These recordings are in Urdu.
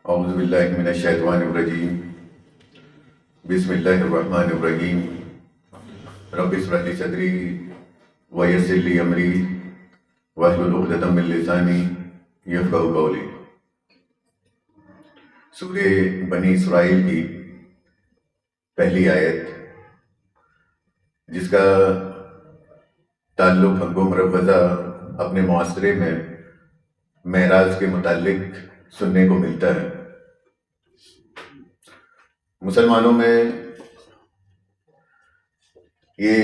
اعوذ باللہ من الشیطان الرجیم بسم اللہ الرحمن الرحیم رب اشرح لی صدری ویسر لی امری واحلل عقدۃ من لسانی یفقہوا قولی۔ سورہ بنی اسرائیل کی پہلی آیت، جس کا تعلق ہم کو مروضہ اپنے معاشرے میں معراج کے متعلق سننے کو ملتا ہے۔ مسلمانوں میں یہ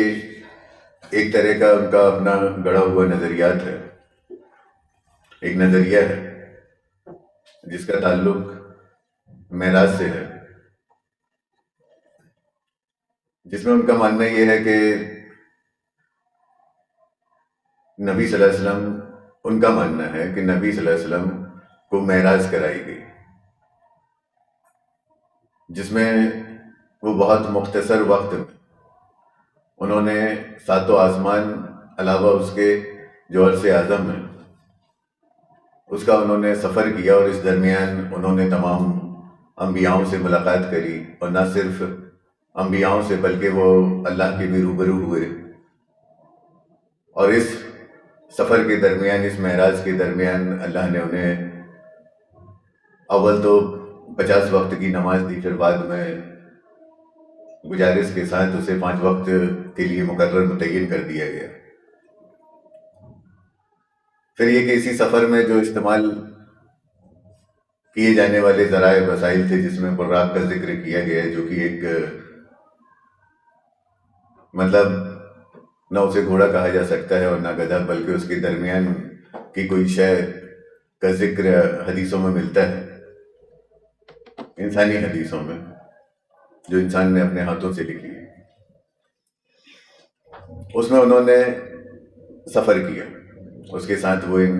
ایک طرح کا ان کا اپنا گڑھا ہوا نظریات ہے، ایک نظریہ ہے جس کا تعلق معراج سے ہے، جس میں ان کا ماننا یہ ہے کہ نبی صلی اللہ علیہ وسلم، ان کا ماننا ہے کہ نبی صلی اللہ علیہ وسلم کو معراج کرائی گئی، جس میں وہ بہت مختصر وقت میں انہوں نے ساتوں آسمان علاوہ اس کے جو عرش اعظم ہے اس کا انہوں نے سفر کیا، اور اس درمیان انہوں نے تمام انبیاؤں سے ملاقات کری، اور نہ صرف انبیاؤں سے بلکہ وہ اللہ کے بھی روبرو ہوئے۔ اور اس سفر کے درمیان، اس معراج کے درمیان اللہ نے انہیں اول تو 50 وقت کی نماز دی، پھر بعد میں گزارش کے ساتھ اسے 5 وقت کے لیے مقرر متعین کر دیا گیا۔ پھر یہ کہ اسی سفر میں جو استعمال کیے جانے والے ذرائع وسائل تھے، جس میں براق کا ذکر کیا گیا ہے، جو کہ ایک مطلب نہ اسے گھوڑا کہا جا سکتا ہے اور نہ گدھا، بلکہ اس کے درمیان کی کوئی شے کا ذکر حدیثوں میں ملتا ہے، انسانی حدیثوں میں جو انسان نے اپنے ہاتھوں سے لکھی ہے۔ اس میں انہوں نے سفر کیا، اس کے ساتھ وہ ان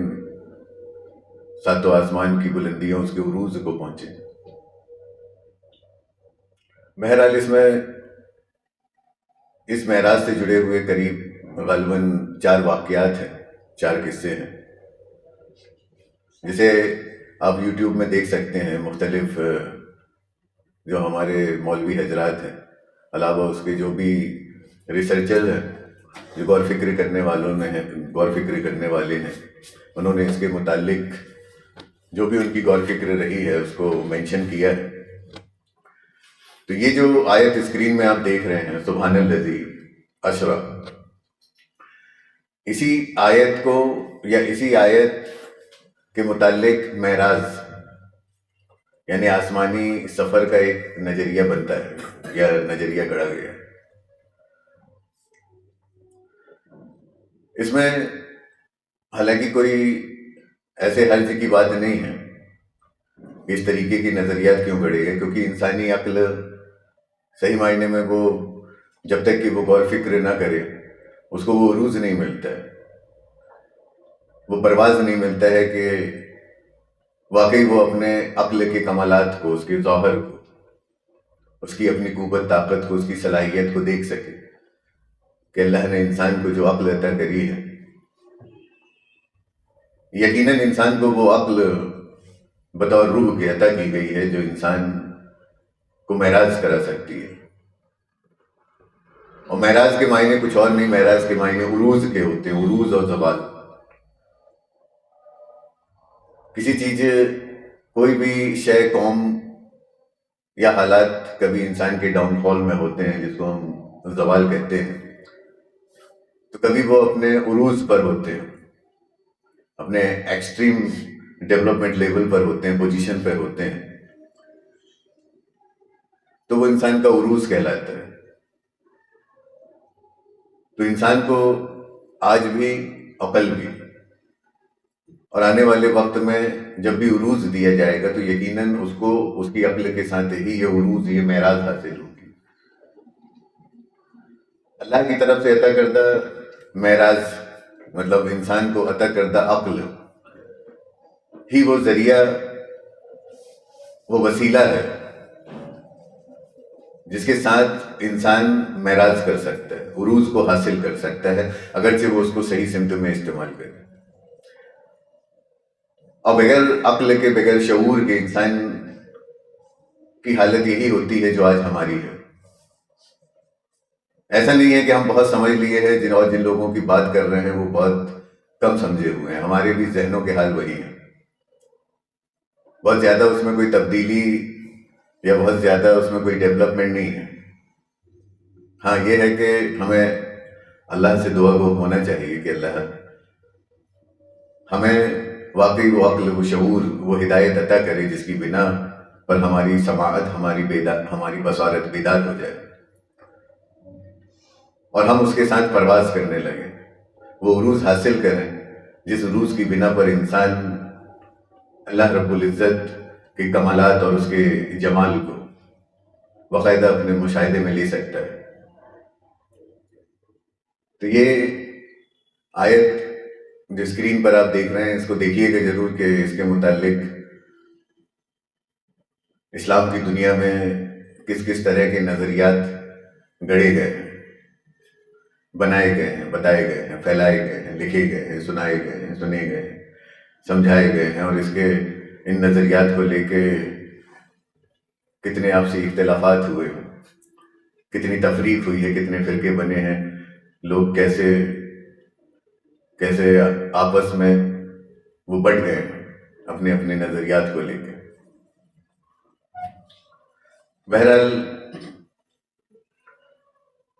ساتوں آسمان کی بلندیوں، اس کے عروج کو پہنچے۔ بہرحال اس معراج سے جڑے ہوئے قریب غالباً 4 واقعات ہیں، 4 قصے ہیں، جسے آپ یوٹیوب میں دیکھ سکتے ہیں۔ مختلف جو ہمارے مولوی حضرات ہیں، علاوہ اس کے جو بھی ریسرچر ہیں، جو غور فکر کرنے والے ہیں، انہوں نے اس کے متعلق جو بھی ان کی غور فکر رہی ہے اس کو مینشن کیا ہے۔ تو یہ جو آیت اسکرین میں آپ دیکھ رہے ہیں، سبحان الذی اسری، اسی آیت کو یا اسی آیت کے متعلق معراج یعنی آسمانی سفر کا ایک نظریہ بنتا ہے یا نظریہ گڑھا گیا ہے۔ اس میں حالانکہ کوئی ایسے حرج کی بات نہیں ہے کہ اس طریقے کی نظریات کیوں گھڑے گئے، کیونکہ انسانی عقل صحیح معنی میں وہ جب تک کہ وہ غور فکر نہ کرے اس کو وہ عروج نہیں ملتا ہے، وہ پرواز نہیں ملتا ہے کہ واقعی وہ اپنے عقل کے کمالات کو، اس کے ظاہر کو، اس کی اپنی قوت طاقت کو، اس کی صلاحیت کو دیکھ سکے کہ اللہ نے انسان کو جو عقل عطا کری ہے، یقیناً انسان کو وہ عقل بطور روح کے عطا کی گئی ہے جو انسان کو معراج کرا سکتی ہے۔ اور معراج کے معنی کچھ اور نہیں، معراج کے معنی عروج کے ہوتے ہیں، عروج اور زوال۔ کسی چیز، کوئی بھی شے، قوم یا حالات کبھی انسان کے ڈاؤن فال میں ہوتے ہیں، جس کو ہم زوال کہتے ہیں، تو کبھی وہ اپنے عروج پر ہوتے ہیں، اپنے ایکسٹریم ڈیولپمنٹ لیول پر ہوتے ہیں، پوزیشن پر ہوتے ہیں، تو وہ انسان کا عروج کہلاتا ہے۔ تو انسان کو آج بھی، عقل بھی، اور آنے والے وقت میں جب بھی عروج دیا جائے گا تو یقیناً اس کو اس کی عقل کے ساتھ ہی یہ عروج، یہ معراج حاصل ہوگی۔ اللہ کی طرف سے عطا کردہ معراج مطلب انسان کو عطا کردہ عقل ہی وہ ذریعہ، وہ وسیلہ ہے جس کے ساتھ انسان معراج کر سکتا ہے، عروج کو حاصل کر سکتا ہے، اگرچہ وہ اس کو صحیح سمت میں استعمال کرے۔ اور بغیر عقل کے، بغیر شعور کے انسان کی حالت یہی ہوتی ہے جو آج ہماری ہے۔ ایسا نہیں ہے کہ ہم بہت سمجھ لیے ہیں، جن لوگوں کی بات کر رہے ہیں وہ بہت کم سمجھے ہوئے ہیں، ہمارے بھی ذہنوں کے حال وہی ہیں، بہت زیادہ اس میں کوئی تبدیلی یا بہت زیادہ اس میں کوئی ڈیولپمنٹ نہیں ہے۔ ہاں یہ ہے کہ ہمیں اللہ سے دعا گو ہونا چاہیے کہ اللہ ہمیں واقعی وہ عقل، وہ شعور، وہ ہدایت عطا کرے جس کی بنا پر ہماری سماعت، ہماری بصارت بیدار ہو جائے اور ہم اس کے ساتھ پرواز کرنے لگیں، وہ عروج حاصل کریں جس عروج کی بنا پر انسان اللہ رب العزت کے کمالات اور اس کے جمال کو باقاعدہ اپنے مشاہدے میں لے سکتا ہے۔ تو یہ آیت جو اسکرین پر آپ دیکھ رہے ہیں، اس کو دیکھیے گا ضرور کہ اس کے متعلق اسلام کی دنیا میں کس کس طرح کے نظریات گڑے گئے ہیں، بنائے گئے ہیں، بتائے گئے ہیں، پھیلائے گئے ہیں، لکھے گئے ہیں، سنائے گئے ہیں، سنے گئے ہیں، سمجھائے گئے ہیں، اور اس کے ان نظریات کو لے کے کتنے آپسی اختلافات ہوئے ہیں، کتنی تفریق ہوئی ہے، کتنے فرقے بنے ہیں، لوگ کیسے آپس میں وہ بٹ گئے ہیں اپنے اپنے نظریات کو لے کے۔ بہرحال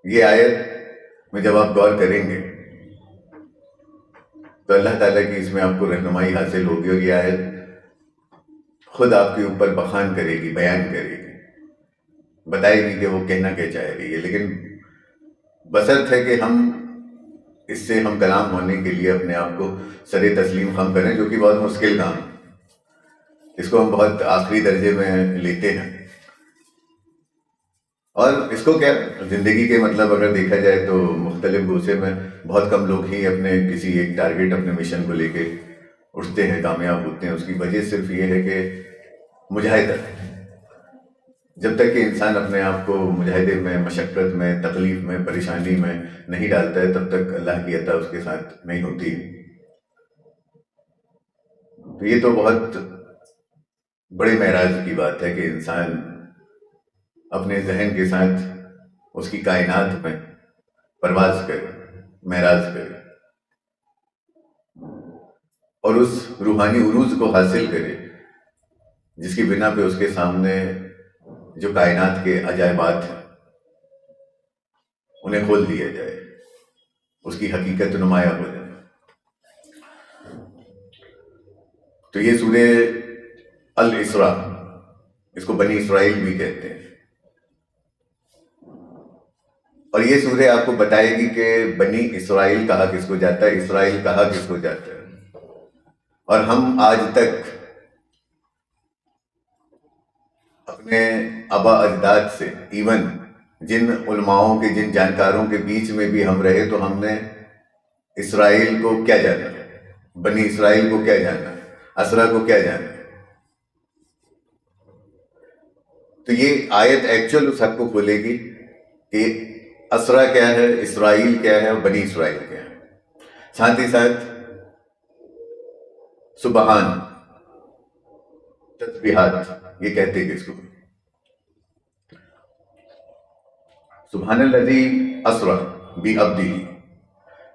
یہ آیت میں جب آپ غور کریں گے تو اللہ تعالیٰ کی اس میں آپ کو رہنمائی حاصل ہوگی، اور یہ آیت خود آپ کے اوپر بخان کرے گی، بیان کرے گی، بتائے گی کہ وہ کہنا کیا چاہ رہی ہے، لیکن بشرط ہے کہ ہم اس سے ہم کلام ہونے کے لیے اپنے آپ کو سر تسلیم خم کریں، جو کہ بہت مشکل کام ہے، اس کو ہم بہت آخری درجے میں لیتے ہیں، اور اس کو کیا زندگی کے مطلب اگر دیکھا جائے تو مختلف گوشے میں بہت کم لوگ ہی اپنے کسی ایک ٹارگیٹ، اپنے مشن کو لے کے اٹھتے ہیں، کامیاب ہوتے ہیں۔ اس کی وجہ صرف یہ ہے کہ مجاہدہ، جب تک کہ انسان اپنے آپ کو مجاہدے میں، مشقت میں، تکلیف میں، پریشانی میں نہیں ڈالتا ہے، تب تک اللہ کی عطا اس کے ساتھ نہیں ہوتی۔ تو یہ تو بہت بڑے معراج کی بات ہے کہ انسان اپنے ذہن کے ساتھ اس کی کائنات میں پرواز کرے، معراج کرے، اور اس روحانی عروج کو حاصل کرے جس کی بنا پہ اس کے سامنے جو کائنات کے عجائبات ہیں انہیں کھول دیا جائے، اس کی حقیقت نمایاں ہو جائے۔ تو یہ سورہ الاسراء، اس کو بنی اسرائیل بھی کہتے ہیں، اور یہ سورہ آپ کو بتائے گی کہ بنی اسرائیل کہا کس کو جاتا ہے، اسرائیل کہا کس کو جاتا ہے، اور ہم آج تک اپنے آبا اجداد سے، ایون جن علماؤں کے، جن جانکاروں کے بیچ میں بھی ہم رہے، تو ہم نے اسرائیل کو کیا جانا، بنی اسرائیل کو کیا جانا، اسرا کو کیا جانا۔ تو یہ آیت ایکچوئل اس حق کو کھولے گی کہ اسرا کیا ہے، اسرائیل کیا ہے، اور بنی اسرائیل کیا ہے۔ ساتھ ہی ساتھ سبحان، تسبیحات، یہ کہتے کس کو؟ سبحان الذی اسرا بعبدہ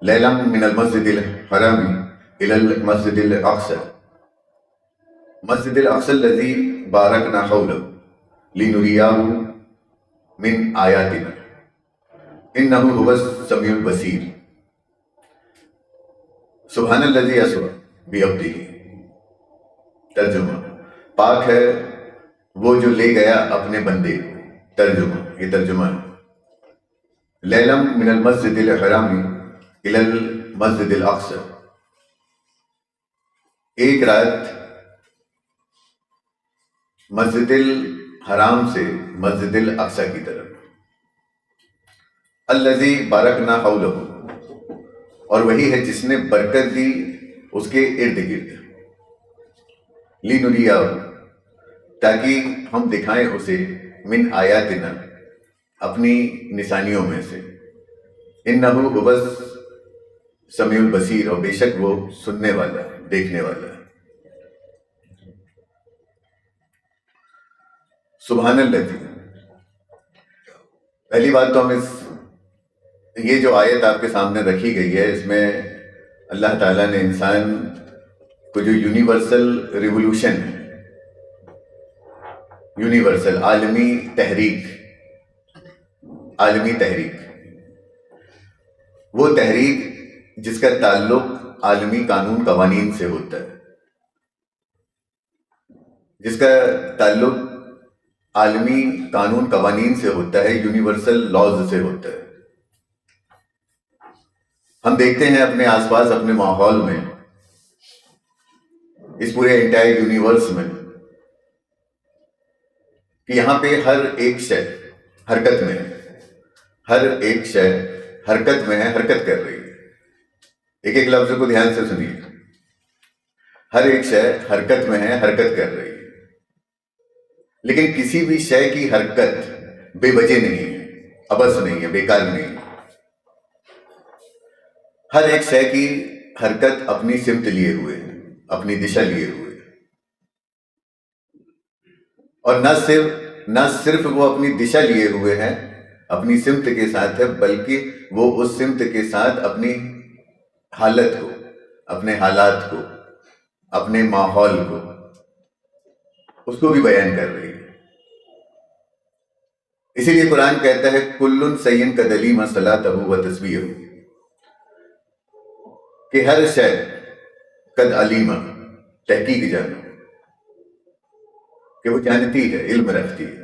لیلا من المسجد الحرام الی المسجد الاقصی، مسجد الاقصی الذی بارکنا حولہ لنریہ من آیاتنا انہ هو السمیع البصیر۔ سبحان الذی اسرا بعبدہ، ترجمہ، پاک ہے وہ جو لے گیا اپنے بندے کو، ترجمہ، یہ ترجمہ ہے، لیلا من المسجد الحرام الی المسجد الاقصی، ایک رات مسجد الحرام سے مسجد الاقصی کی طرف، الذی بارکنا حولہ، اور وہی ہے جس نے برکت دی اس کے ارد گرد، لنریہ، تاکہ ہم دکھائیں اسے، من آیاتنا، اپنی نشانیوں میں سے، انہ هو السمیع البصیر، اور بے شک وہ سننے والا ہے، دیکھنے والا ہے۔ سبحان الذی. پہلی بات تو ہم یہ جو آیت آپ کے سامنے رکھی گئی ہے، اس میں اللہ تعالیٰ نے انسان کو جو یونیورسل ریولوشن ہے، یونیورسل عالمی تحریک، وہ تحریک جس کا تعلق عالمی قانون قوانین سے ہوتا ہے، جس کا تعلق عالمی قانون قوانین سے ہوتا ہے، یونیورسل لاز سے ہوتا ہے. ہم دیکھتے ہیں اپنے آس پاس، اپنے ماحول میں، اس پورے انٹائر یونیورس میں، کہ یہاں پہ ہر ایک شے حرکت میں ہے، ہر ایک شے حرکت میں ہے، حرکت کر رہی ہے. ایک ایک لفظ کو دھیان سے سنیے. ہر ایک شے حرکت میں ہے، حرکت کر رہی ہے. لیکن کسی بھی شے کی حرکت بے وجہ نہیں ہے، عبث نہیں ہے، بیکار نہیں ہے. ہر ایک شے کی حرکت اپنی سمت لیے ہوئے ہے، اپنی دشا لیے ہوئے ہے. اور نہ صرف وہ اپنی دشا لیے ہوئے ہیں، اپنی سمت کے ساتھ ہے، بلکہ وہ اس سمت کے ساتھ اپنی حالت کو، اپنے حالات کو، اپنے ماحول کو، اس کو بھی بیان کر رہی ہے. اسی لیے قرآن کہتا ہے کل سین کدلیم صلاتہ و تسبیحہ، کہ ہر شے قد علیمہ، تحقیق جانو، کہ وہ جانتی ہے، علم رکھتی ہے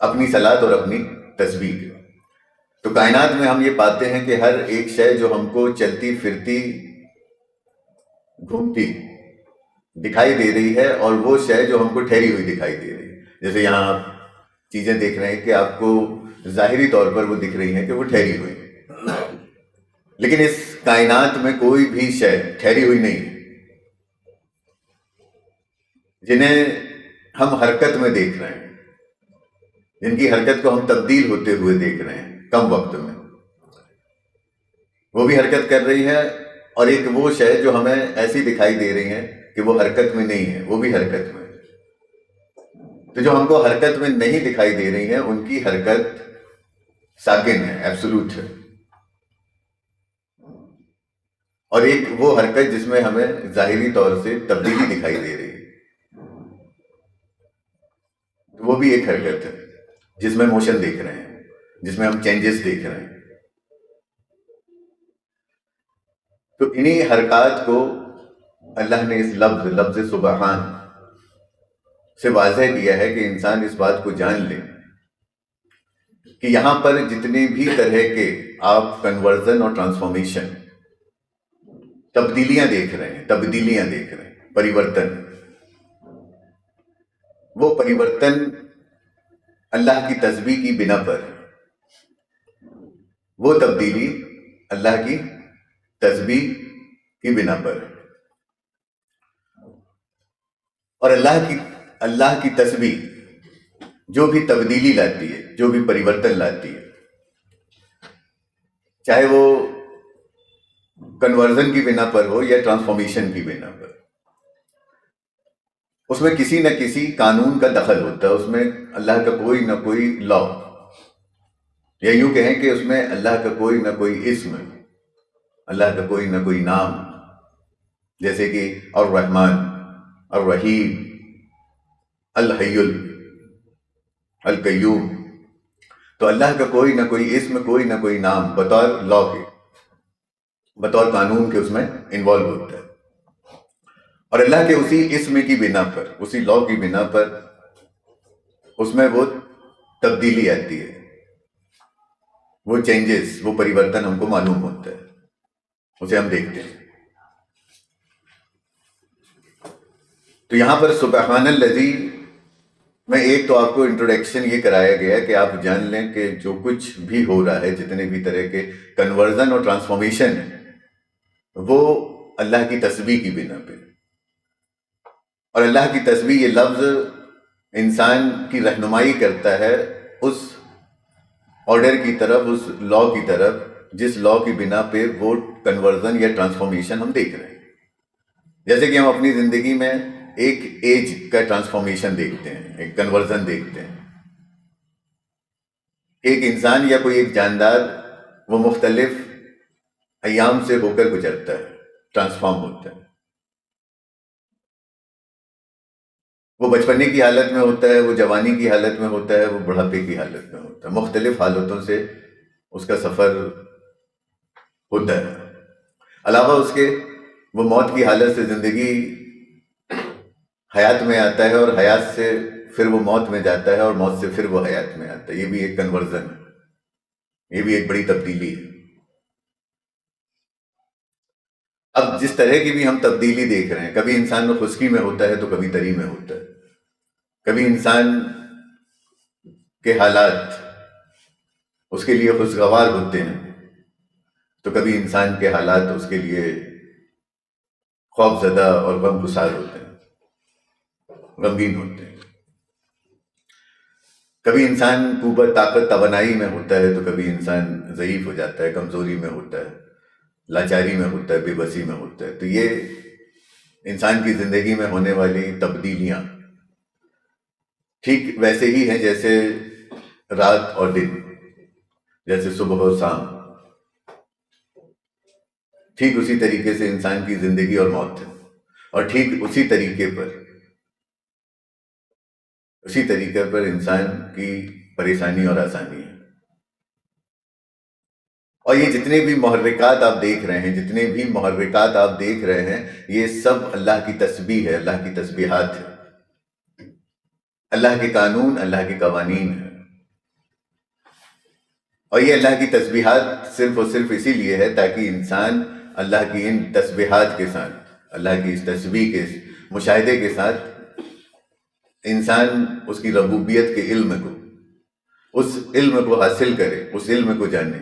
اپنی صلات اور اپنی تسبیح. تو کائنات میں ہم یہ پاتے ہیں کہ ہر ایک شے جو ہم کو چلتی پھرتی گھومتی دکھائی دے رہی ہے، اور وہ شے جو ہم کو ٹھہری ہوئی دکھائی دے رہی ہے. جیسے یہاں آپ چیزیں دیکھ رہے ہیں کہ آپ کو ظاہری طور پر وہ دکھ رہی ہیں کہ وہ ٹھہری ہوئی، لیکن اس کائنات میں کوئی بھی شے ٹھہری ہوئی نہیں ہے. جنہیں ہم حرکت میں دیکھ رہے ہیں، جن کی حرکت کو ہم تبدیل ہوتے ہوئے دیکھ رہے ہیں کم وقت میں، وہ بھی حرکت کر رہی ہے. اور ایک وہ شے جو ہمیں ایسی دکھائی دے رہی ہے کہ وہ حرکت میں نہیں ہے، وہ بھی حرکت میں. تو جو ہم کو حرکت میں نہیں دکھائی دے رہی ہیں، ان کی حرکت ساکن ہے، ایبسولوٹ ہے. اور ایک وہ حرکت جس میں ہمیں ظاہری طور سے تبدیلی دکھائی دے رہی ہے، وہ بھی ایک حرکت ہے جس میں موشن دیکھ رہے ہیں، جس میں ہم چینجز دیکھ رہے ہیں. تو انہی حرکات کو اللہ نے اس لفظ سبحان سے واضح کیا ہے کہ انسان اس بات کو جان لے کہ یہاں پر جتنے بھی طرح کے آپ کنورژن اور ٹرانسفارمیشن، تبدیلیاں دیکھ رہے ہیں، پریورتن، وہ پریورتن اللہ کی تسبیح کی بنا پر، وہ تبدیلی اللہ کی تسبیح کی بنا پر. اور اللہ کی تسبیح جو بھی تبدیلی لاتی ہے، جو بھی پریورتن لاتی ہے، چاہے وہ کنورژن کی بنا پر ہو یا ٹرانسفارمیشن کی بنا پر، اس میں کسی نہ کسی قانون کا دخل ہوتا ہے، اس میں اللہ کا کوئی نہ کوئی لا، یا یوں کہیں کہ اس میں اللہ کا کوئی نہ کوئی اسم، اللہ کا کوئی نہ کوئی نام، جیسے کہ الرحمن، الرحیم، الحی القیوم. تو اللہ کا کوئی نہ کوئی اسم، کوئی نہ کوئی نام بطور لا کے، بطور قانون کے اس میں انوالو ہوتا ہے. اور اللہ کے اسی اسم کی بنا پر، اسی لا کی بنا پر، اس میں وہ تبدیلی آتی ہے، وہ چینجز، وہ پریورتن ہم کو معلوم ہوتا ہے، اسے ہم دیکھتے ہیں. تو یہاں پر سبحان الذی میں ایک تو آپ کو انٹروڈکشن یہ کرایا گیا کہ آپ جان لیں کہ جو کچھ بھی ہو رہا ہے، جتنے بھی طرح کے کنورژن اور ٹرانسفارمیشن ہے، وہ اللہ کی تسبیح کی بنا پہ. اور اللہ کی تسبیح، یہ لفظ انسان کی رہنمائی کرتا ہے اس آرڈر کی طرف، اس لا کی طرف، جس لا کی بنا پہ وہ کنورژن یا ٹرانسفارمیشن ہم دیکھ رہے ہیں. جیسے کہ ہم اپنی زندگی میں ایک ایج کا ٹرانسفارمیشن دیکھتے ہیں، ایک کنورژن دیکھتے ہیں. ایک انسان یا کوئی ایک جاندار وہ مختلف ایام سے ہو کر گزرتا ہے، ٹرانسفارم ہوتا ہے. وہ بچپنے کی حالت میں ہوتا ہے، وہ جوانی کی حالت میں ہوتا ہے، وہ بڑھاپے کی حالت میں ہوتا ہے. مختلف حالتوں سے اس کا سفر ہوتا ہے. علاوہ اس کے وہ موت کی حالت سے زندگی حیات میں آتا ہے، اور حیات سے پھر وہ موت میں جاتا ہے، اور موت سے پھر وہ حیات میں آتا ہے. یہ بھی ایک کنورژن ہے، یہ بھی ایک بڑی تبدیلی ہے. اب جس طرح کی بھی ہم تبدیلی دیکھ رہے ہیں، کبھی انسان خشکی میں ہوتا ہے تو کبھی تری میں ہوتا ہے. کبھی انسان کے حالات اس کے لیے خوشگوار ہوتے ہیں تو کبھی انسان کے حالات اس کے لیے خوف زدہ اور غم گسار ہوتے ہیں، غمگین ہوتے ہیں. کبھی انسان قوت طاقت توانائی میں ہوتا ہے تو کبھی انسان ضعیف ہو جاتا ہے، کمزوری میں ہوتا ہے، لاچاری میں ہوتا ہے، بے بسی میں ہوتا ہے. تو یہ انسان کی زندگی میں ہونے والی تبدیلیاں ٹھیک ویسے ہی ہیں جیسے رات اور دن، جیسے صبح اور شام. ٹھیک اسی طریقے سے انسان کی زندگی اور موت ہے، اور ٹھیک اسی طریقے پر انسان کی پریشانی اور آسانی ہے. اور یہ جتنے بھی محرکات آپ دیکھ رہے ہیں یہ سب اللہ کی تسبیح ہے، اللہ کی تسبیحات ہے، اللہ کے قانون، اللہ کے قوانین ہیں. اور یہ اللہ کی تسبیحات صرف اور صرف اسی لیے ہے تاکہ انسان اللہ کی ان تسبیحات کے ساتھ، اللہ کی اس تسبیح کے مشاہدے کے ساتھ انسان اس کی ربوبیت کے علم کو، اس علم کو حاصل کرے، اس علم کو جانے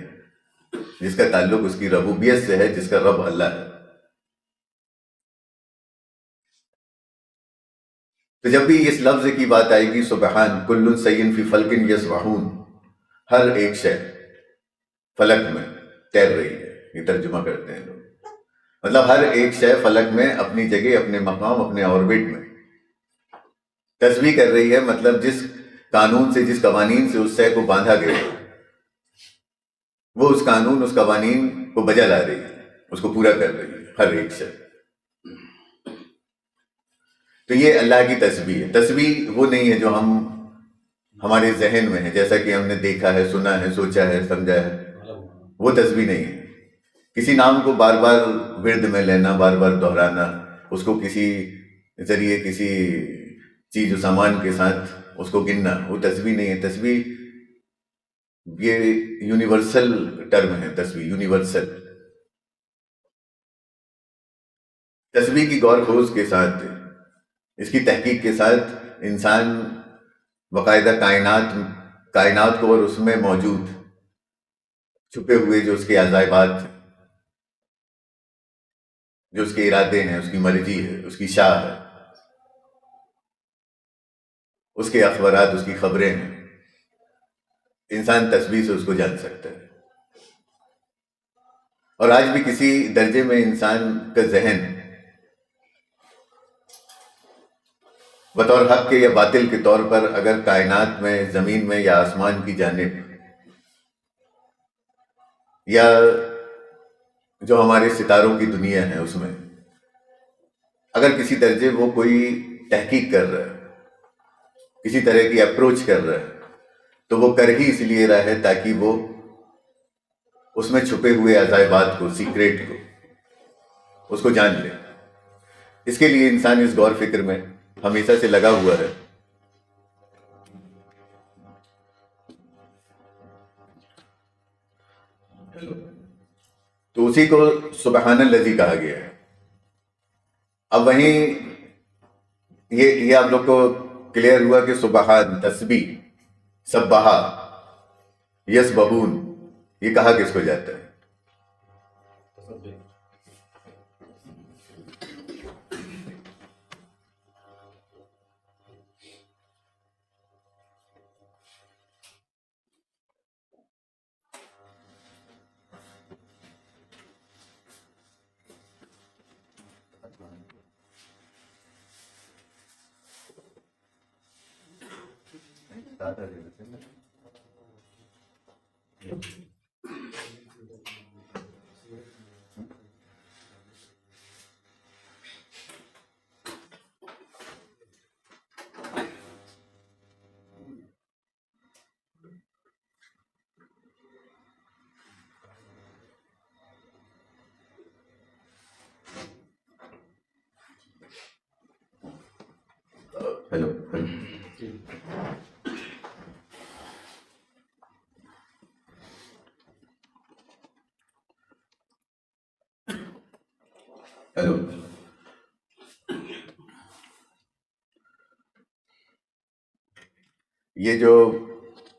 جس کا تعلق اس کی ربوبیت سے ہے، جس کا رب اللہ ہے. تو جب بھی اس لفظ کی بات آئے گی سبحان کل سین فی فلک یسبحون، ہر ایک شے فلک میں تیر رہی ہے، یہ ترجمہ کرتے ہیں لوگ. مطلب ہر ایک شے فلک میں اپنی جگہ، اپنے مقام، اپنے آربٹ میں تسبیح کر رہی ہے. مطلب جس قانون سے، جس قوانین سے اس شے کو باندھا گیا وہ اس قانون، اس قوانین کو بجا لا رہی ہے، اس کو پورا کر رہی ہے ہر ایک شے. تو یہ اللہ کی تسبیح ہے. تسبیح وہ نہیں ہے جو ہمارے ذہن میں ہے، جیسا کہ ہم نے دیکھا ہے، سنا ہے، سوچا ہے، سمجھا ہے. وہ تسبیح نہیں ہے. کسی نام کو بار بار ورد میں لینا، بار بار دہرانا، اس کو کسی ذریعے، کسی چیز و سامان کے ساتھ اس کو گننا، وہ تسبیح نہیں ہے. تسبیح یہ یونیورسل ٹرم ہے. تسبیح یونیورسل. تسبیح کی غور خوض کے ساتھ، اس کی تحقیق کے ساتھ انسان باقاعدہ کائنات کو اور اس میں موجود چھپے ہوئے جو اس کے عجائبات ہیں، جو اس کے ارادے ہیں، اس کی مرضی ہے، اس کی شاء ہے، اس کے اخبارات، اس کی خبریں ہیں، انسان تسبیح سے اس کو جان سکتا ہے. اور آج بھی کسی درجے میں انسان کا ذہن بطور حق کے یا باطل کے طور پر اگر کائنات میں، زمین میں یا آسمان کی جانب، یا جو ہمارے ستاروں کی دنیا ہے اس میں اگر کسی درجے وہ کوئی تحقیق کر رہا ہے، کسی طرح کی اپروچ کر رہا ہے، تو وہ کر ہی اس لیے رہا ہے تاکہ وہ اس میں چھپے ہوئے عجائبات کو، سیکریٹ کو، اس کو جان لے. اس کے لیے انسان اس غور فکر میں ہمیشہ سے لگا ہوا ہے. تو اسی کو سبحان الذی کہا گیا ہے. اب وہیں یہ آپ لوگ کو کلیئر ہوا کہ سبحان، تسبیح، سبحا، یسبحون، یہ کہا کس کو جاتا ہے؟ ہیلو ہیلو یہ جو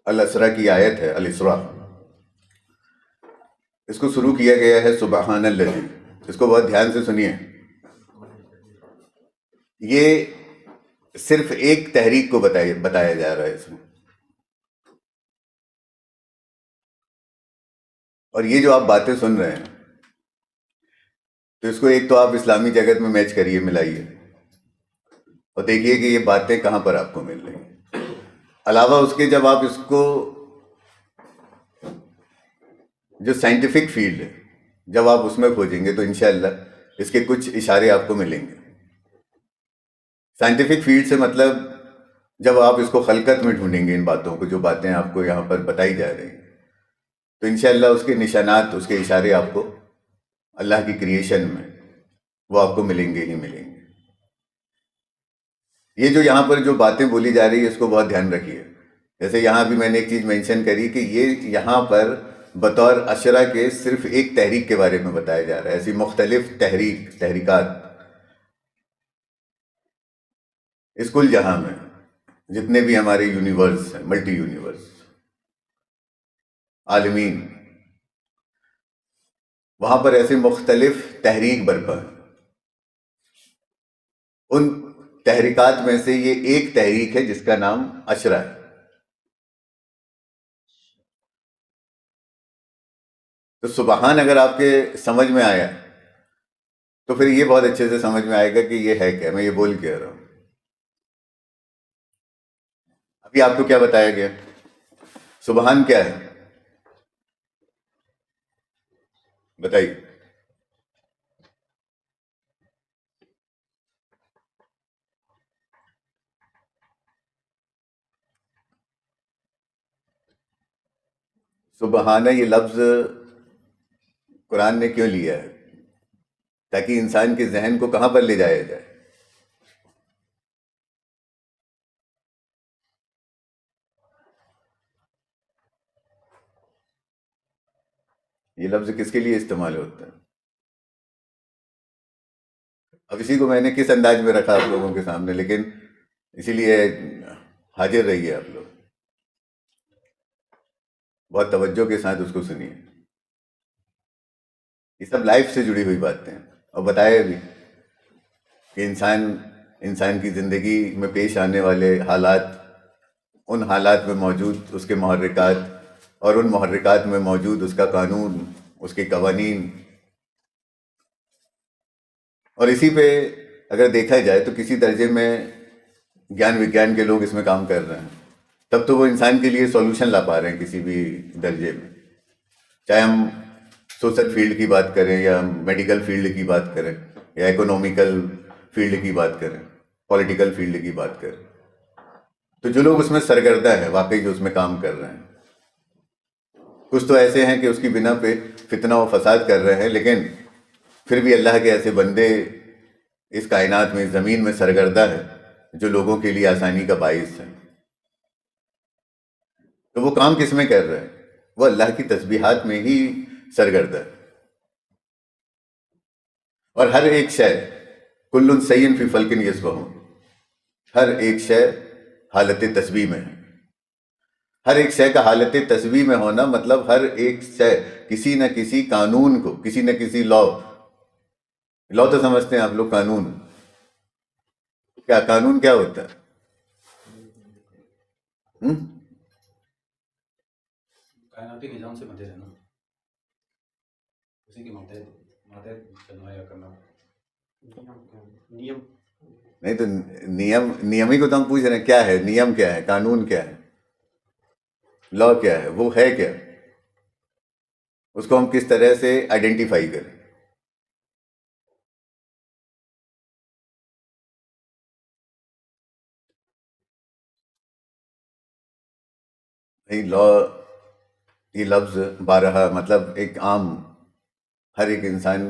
الاسرا کی آیت ہے، الاسرا، اس کو شروع کیا گیا ہے سبحان الذی. اس کو بہت دھیان سے سنیے. یہ صرف ایک تحریک کو بتایا جا رہا ہے اس میں. اور یہ جو آپ باتیں سن رہے ہیں، تو اس کو ایک تو آپ اسلامی جگت میں میچ کریے، ملائیے، اور دیکھیے کہ یہ باتیں کہاں پر آپ کو مل رہی ہیں. علاوہ اس کے جب آپ اس کو جو سائنٹیفک فیلڈ ہے، جب آپ اس میں کھوجیں گے تو انشاءاللہ اس کے کچھ اشارے آپ کو ملیں گے. سائنٹیفک فیلڈ سے مطلب جب آپ اس کو خلقت میں ڈھونڈیں گے، ان باتوں کو، جو باتیں آپ کو یہاں پر بتائی جا رہی ہیں، تو انشاءاللہ اس کے نشانات، اس کے اشارے آپ کو اللہ کی کریشن میں وہ آپ کو ملیں گے ہی ملیں گے. یہ جو یہاں پر جو باتیں بولی جا رہی ہے، اس کو بہت دھیان رکھیے. جیسے یہاں بھی میں نے ایک چیز مینشن کری کہ یہ یہاں پر بطور اشرا کے صرف ایک تحریک کے بارے میں بتایا جا رہا ہے. ایسی مختلف تحریکات اس کل جہاں میں جتنے بھی ہمارے یونیورس ہیں، ملٹی یونیورس، عالمین، وہاں پر ایسے مختلف تحریک برپا ہیں. ان تحریکات میں سے یہ ایک تحریک ہے جس کا نام اشرا ہے. تو سبحان اگر آپ کے سمجھ میں آیا تو پھر یہ بہت اچھے سے سمجھ میں آئے گا کہ یہ ہے کیا، میں یہ بول کیا رہا ہوں. ابھی آپ کو کیا بتایا گیا؟ سبحان کیا ہے؟ بتائیے. سبحانہ یہ لفظ قرآن نے کیوں لیا ہے؟ تاکہ انسان کے ذہن کو کہاں پر لے جایا جائے. یہ لفظ کس کے لیے استعمال ہوتا ہے؟ اب اسی کو میں نے کس انداز میں رکھا آپ لوگوں کے سامنے، لیکن اسی لیے حاضر رہیے آپ لوگ، بہت توجہ کے ساتھ اس کو سنیے. یہ سب لائف سے جڑی ہوئی باتیں ہیں. اور بتایا بھی کہ انسان کی زندگی میں پیش آنے والے حالات، ان حالات میں موجود اس کے محرکات، اور ان محرکات میں موجود اس کا قانون، اس کے قوانین. اور اسی پہ اگر دیکھا جائے تو کسی درجے میں گیان وگیان کے لوگ اس میں کام کر رہے ہیں، تب تو وہ انسان کے لیے سولوشن لا پا رہے ہیں کسی بھی درجے میں. چاہے ہم سوشل فیلڈ کی بات کریں، یا میڈیکل فیلڈ کی بات کریں، یا اکنومیکل فیلڈ کی بات کریں، پولیٹیکل فیلڈ کی بات کریں. تو جو لوگ اس میں سرگردہ ہیں، واقعی جو اس میں کام کر رہے ہیں، کچھ تو ایسے ہیں کہ اس کی بنا پہ فتنہ و فساد کر رہے ہیں، لیکن پھر بھی اللہ کے ایسے بندے اس کائنات میں، اس زمین میں سرگردہ ہیں جو لوگوں کے لیے آسانی کا باعث ہیں. تو وہ کام کس میں کر رہے ہیں؟ وہ اللہ کی تسبیحات میں ہی سرگردہ ہے. اور ہر ایک شے، کل سیئن فی فلک یسبحون، ہر ایک شے حالت تسبیح میں ہے. ہر ایک شے کا حالت تسبیح میں ہونا مطلب ہر ایک شے کسی نہ کسی قانون کو، کسی نہ کسی لا تو سمجھتے ہیں آپ لوگ. قانون کیا؟ قانون کیا ہوتا ہے؟ کائناتی نظام سے مدد رہنا، اسی کے ماتحت چلنا یا کرنا. نیم نہیں تو نیم ہی کو تو ہم پوچھ رہے ہیں، کیا ہے نیم، کیا ہے قانون، کیا ہے؟ لا کیا ہے، وہ ہے کیا، اس کو ہم کس طرح سے آئیڈینٹیفائی کریں. لا یہ لفظ بارہا مطلب ایک عام ہر ایک انسان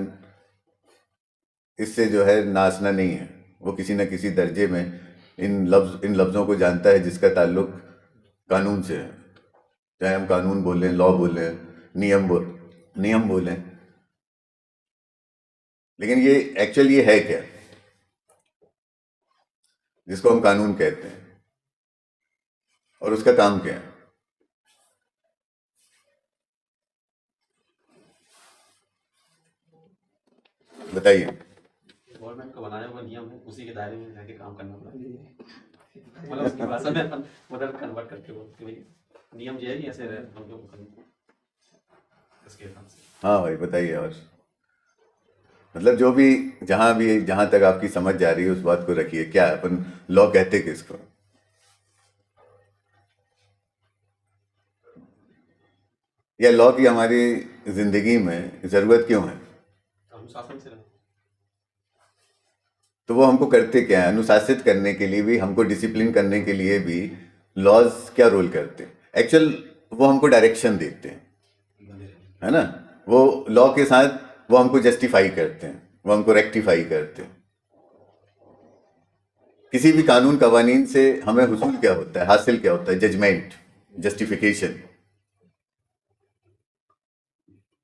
اس سے جو ہے ناسنا نہیں ہے. وہ کسی نہ کسی درجے میں ان لفظوں کو جانتا ہے جس کا تعلق قانون سے ہے. چاہے ہم قانون بولیں، لا بولیں، نیم بولیں، لیکن یہ ایکچولی یہ ہے کیا جس کو ہم قانون کہتے ہیں، اور اس کا کام کیا ہے؟ بتائیے. گورنمنٹ کا بنایا ہوا نیم ہے، اسی کے دائرے میں رہ کے کام کرنا پڑتا ہے. مطلب اس کی بھاشا میں مدد کنورٹ کر کے بولتے ہیں نیم جو ہے ایسے ہم لوگ اس کے حساب سے. ہاں بھائی بتائیے. اور مطلب جو بھی جہاں تک آپ کی سمجھ جا رہی ہے اس بات کو رکھیے. کیا اپن لا کہتے کس کو؟ یا لا کی ہماری زندگی میں ضرورت کیوں ہے؟ انوشاسن سے رہے. تو وہ ہم کو کرتے کیا ہے؟ انوشاست کرنے کے لیے بھی، ہم کو ڈسپلن کرنے کے لیے بھی لاز کیا رول کرتے ہیں؟ ایکچوئل وہ ہم کو ڈائریکشن دیتے ہیں، ہے نا. وہ لا کے ساتھ وہ ہم کو جسٹیفائی کرتے ہیں، وہ ہم کو ریکٹیفائی کرتے ہیں. کسی بھی قانون قوانین سے ہمیں حصول کیا ہوتا ہے، حاصل کیا ہوتا ہے؟ Judgement, justification.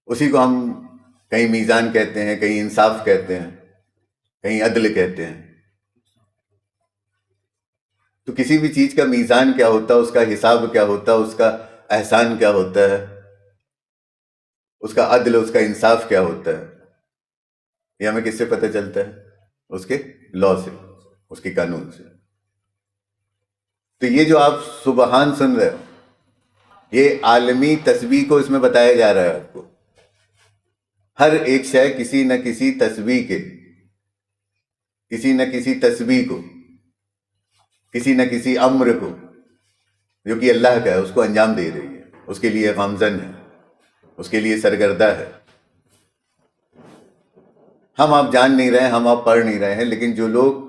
اسی کو ہم کہیں میزان کہتے ہیں، کہیں انصاف کہتے ہیں، کہیں عدل کہتے ہیں. تو کسی بھی چیز کا میزان کیا ہوتا ہے، اس کا حساب کیا ہوتا ہے، اس کا احسان کیا ہوتا ہے، اس کا عدل، اس کا انصاف کیا ہوتا ہے، یہ ہمیں کس سے پتہ چلتا ہے؟ اس کے لا سے، اس کے قانون سے. تو یہ جو آپ سبحان سن رہے ہو، یہ عالمی تسبیح کو اس میں بتایا جا رہا ہے آپ کو. ہر ایک شے کسی نہ کسی تسبیح کے، کسی نہ کسی تسبیح کو، کسی نہ کسی امر کو جو کہ اللہ کا ہے اس کو انجام دے رہی ہے. اس کے لیے غامزن ہے، اس کے لیے سرگردہ ہے. ہم آپ جان نہیں رہے ہیں، ہم آپ پڑھ نہیں رہے ہیں، لیکن جو لوگ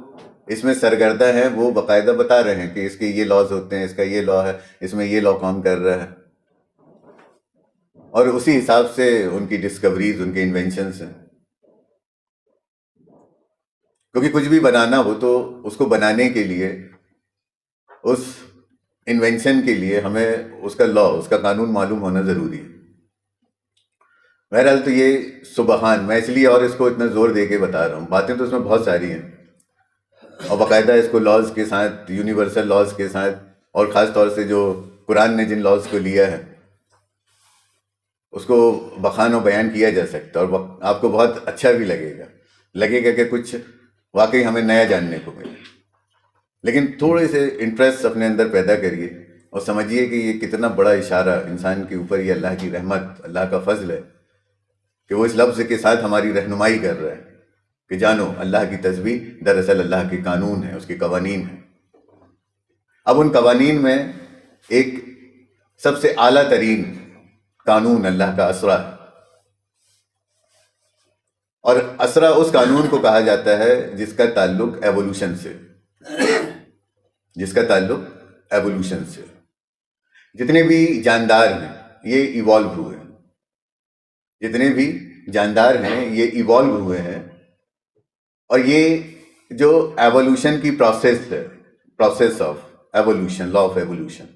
اس میں سرگردہ ہیں وہ باقاعدہ بتا رہے ہیں کہ اس کے یہ لاز ہوتے ہیں، اس کا یہ لا ہے، اس میں یہ لا کام کر رہا ہے. اور اسی حساب سے ان کی ڈسکوریز، ان کے انوینشنز ہیں. کیونکہ کچھ بھی بنانا ہو تو اس کو بنانے کے لیے، اس انوینشن کے لیے ہمیں اس کا لا، اس کا قانون معلوم ہونا ضروری ہے. بہرحال تو یہ سبحان، میں اس لیے اور اس کو اتنا زور دے کے بتا رہا ہوں. باتیں تو اس میں بہت ساری ہیں، اور باقاعدہ اس کو لاز کے ساتھ، یونیورسل لاز کے ساتھ، اور خاص طور سے جو قرآن نے جن لاز کو لیا ہے اس کو بخوان و بیان کیا جا سکتا ہے. اور آپ کو بہت اچھا بھی لگے گا کہ کچھ واقعی ہمیں نیا جاننے کو ملے. لیکن تھوڑے سے انٹرسٹ اپنے اندر پیدا کریے اور سمجھیے کہ یہ کتنا بڑا اشارہ انسان کے اوپر، یہ اللہ کی رحمت، اللہ کا فضل ہے کہ وہ اس لفظ کے ساتھ ہماری رہنمائی کر رہا ہے کہ جانو اللہ کی تسبیح دراصل اللہ کے قانون ہے، اس کے قوانین ہیں. اب ان قوانین میں ایک سب سے اعلیٰ ترین قانون اللہ کا اسرا ہے. اور اسرا اس قانون کو کہا جاتا ہے جس کا تعلق ایوولوشن سے، جس کا تعلق ایوولوشن سے. جتنے بھی جاندار ہیں یہ ایوالو ہوئے ہیں، جتنے بھی جاندار ہیں یہ ایوالو ہوئے ہیں. اور یہ جو ایوولوشن کی پروسیس ہے، process of evolution, law of evolution,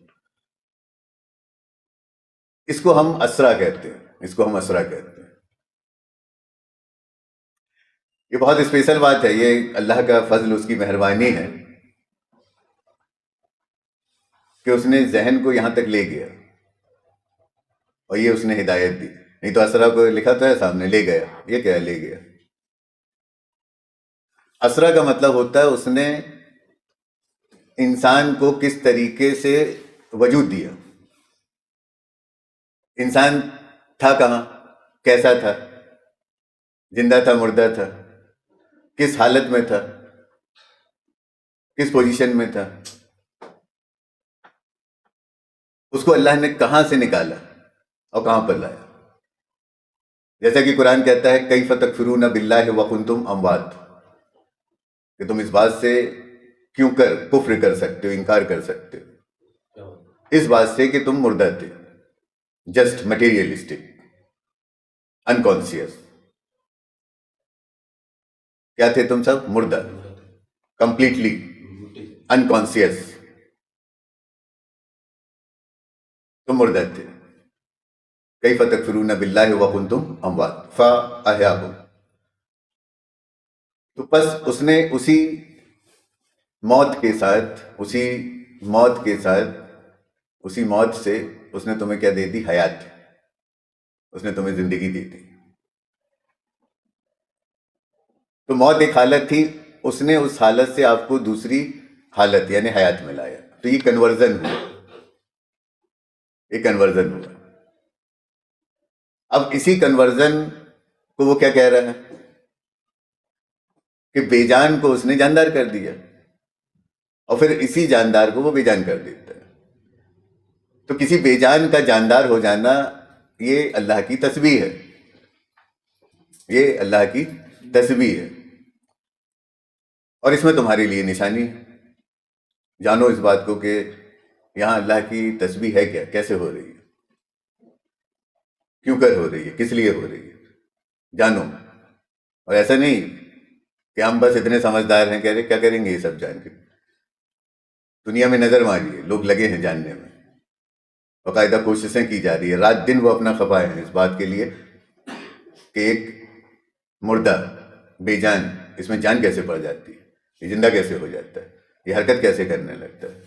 اس کو ہم اسرا کہتے ہیں، اس کو ہم اسرا کہتے ہیں. یہ بہت اسپیشل بات ہے، یہ اللہ کا فضل، اس کی مہربانی ہے کہ اس نے ذہن کو یہاں تک لے گیا اور یہ اس نے ہدایت دی. نہیں تو اسرا کو لکھا تو ہے سامنے، لے گیا. یہ کیا ہے لے گیا؟ اسرا کا مطلب ہوتا ہے اس نے انسان کو کس طریقے سے وجود دیا. انسان تھا کہاں، کیسا تھا، زندہ تھا، مردہ تھا، کس حالت میں تھا، کس پوزیشن میں تھا. اس کو اللہ نے کہاں سے نکالا اور کہاں پر لایا. جیسا کہ قرآن کہتا ہے کیف تکفرون باللہ وکنتم اموات، کہ تم اس بات سے کیوں کفر کر سکتے ہو، انکار کر سکتے ہو، اس بات سے کہ تم مردہ تھے، جسٹ مٹیریلسٹک، انکانشیس. کیا تھے تم سب؟ مردہ، کمپلیٹلی انکانشیس، تم مردہ تھے. کیف تکفرون باللہ وکنتم اموات فاحیاکم. تو بس اس نے اسی موت کے ساتھ اسی موت سے اس نے تمہیں کیا دے دی؟ حیات. اس نے تمہیں زندگی دی تھی. تو موت ایک حالت تھی، اس نے اس حالت سے آپ کو دوسری حالت یعنی حیات میں لایا. تو یہ کنورژن ہوا. اب اسی کنورژن کو وہ کیا کہہ رہا ہے کہ بے جان کو اس نے جاندار کر دیا، اور پھر اسی جاندار کو وہ بے جان کر دیتا ہے. تو کسی بے جان کا جاندار ہو جانا یہ اللہ کی تسبیح ہے، یہ اللہ کی تسبیح ہے، اور اس میں تمہارے لیے نشانی ہے. جانو اس بات کو کہ یہاں اللہ کی تسبیح ہے کیا، کیسے ہو رہی ہے، کیوں کر ہو رہی ہے، کس لیے ہو رہی ہے، جانو. اور ایسا نہیں کہ ہم بس اتنے سمجھدار ہیں، کہہ رہے کیا کریں گے یہ سب جان کے. دنیا میں نظر ماریے، لوگ لگے ہیں جاننے میں، باقاعدہ کوششیں کی جا رہی ہے، رات دن وہ اپنا کھپائے ہیں اس بات کے لیے کہ ایک مردہ بے جان، اس میں جان کیسے پڑ جاتی ہے، یہ زندہ کیسے ہو جاتا ہے، یہ حرکت کیسے کرنے لگتا ہے.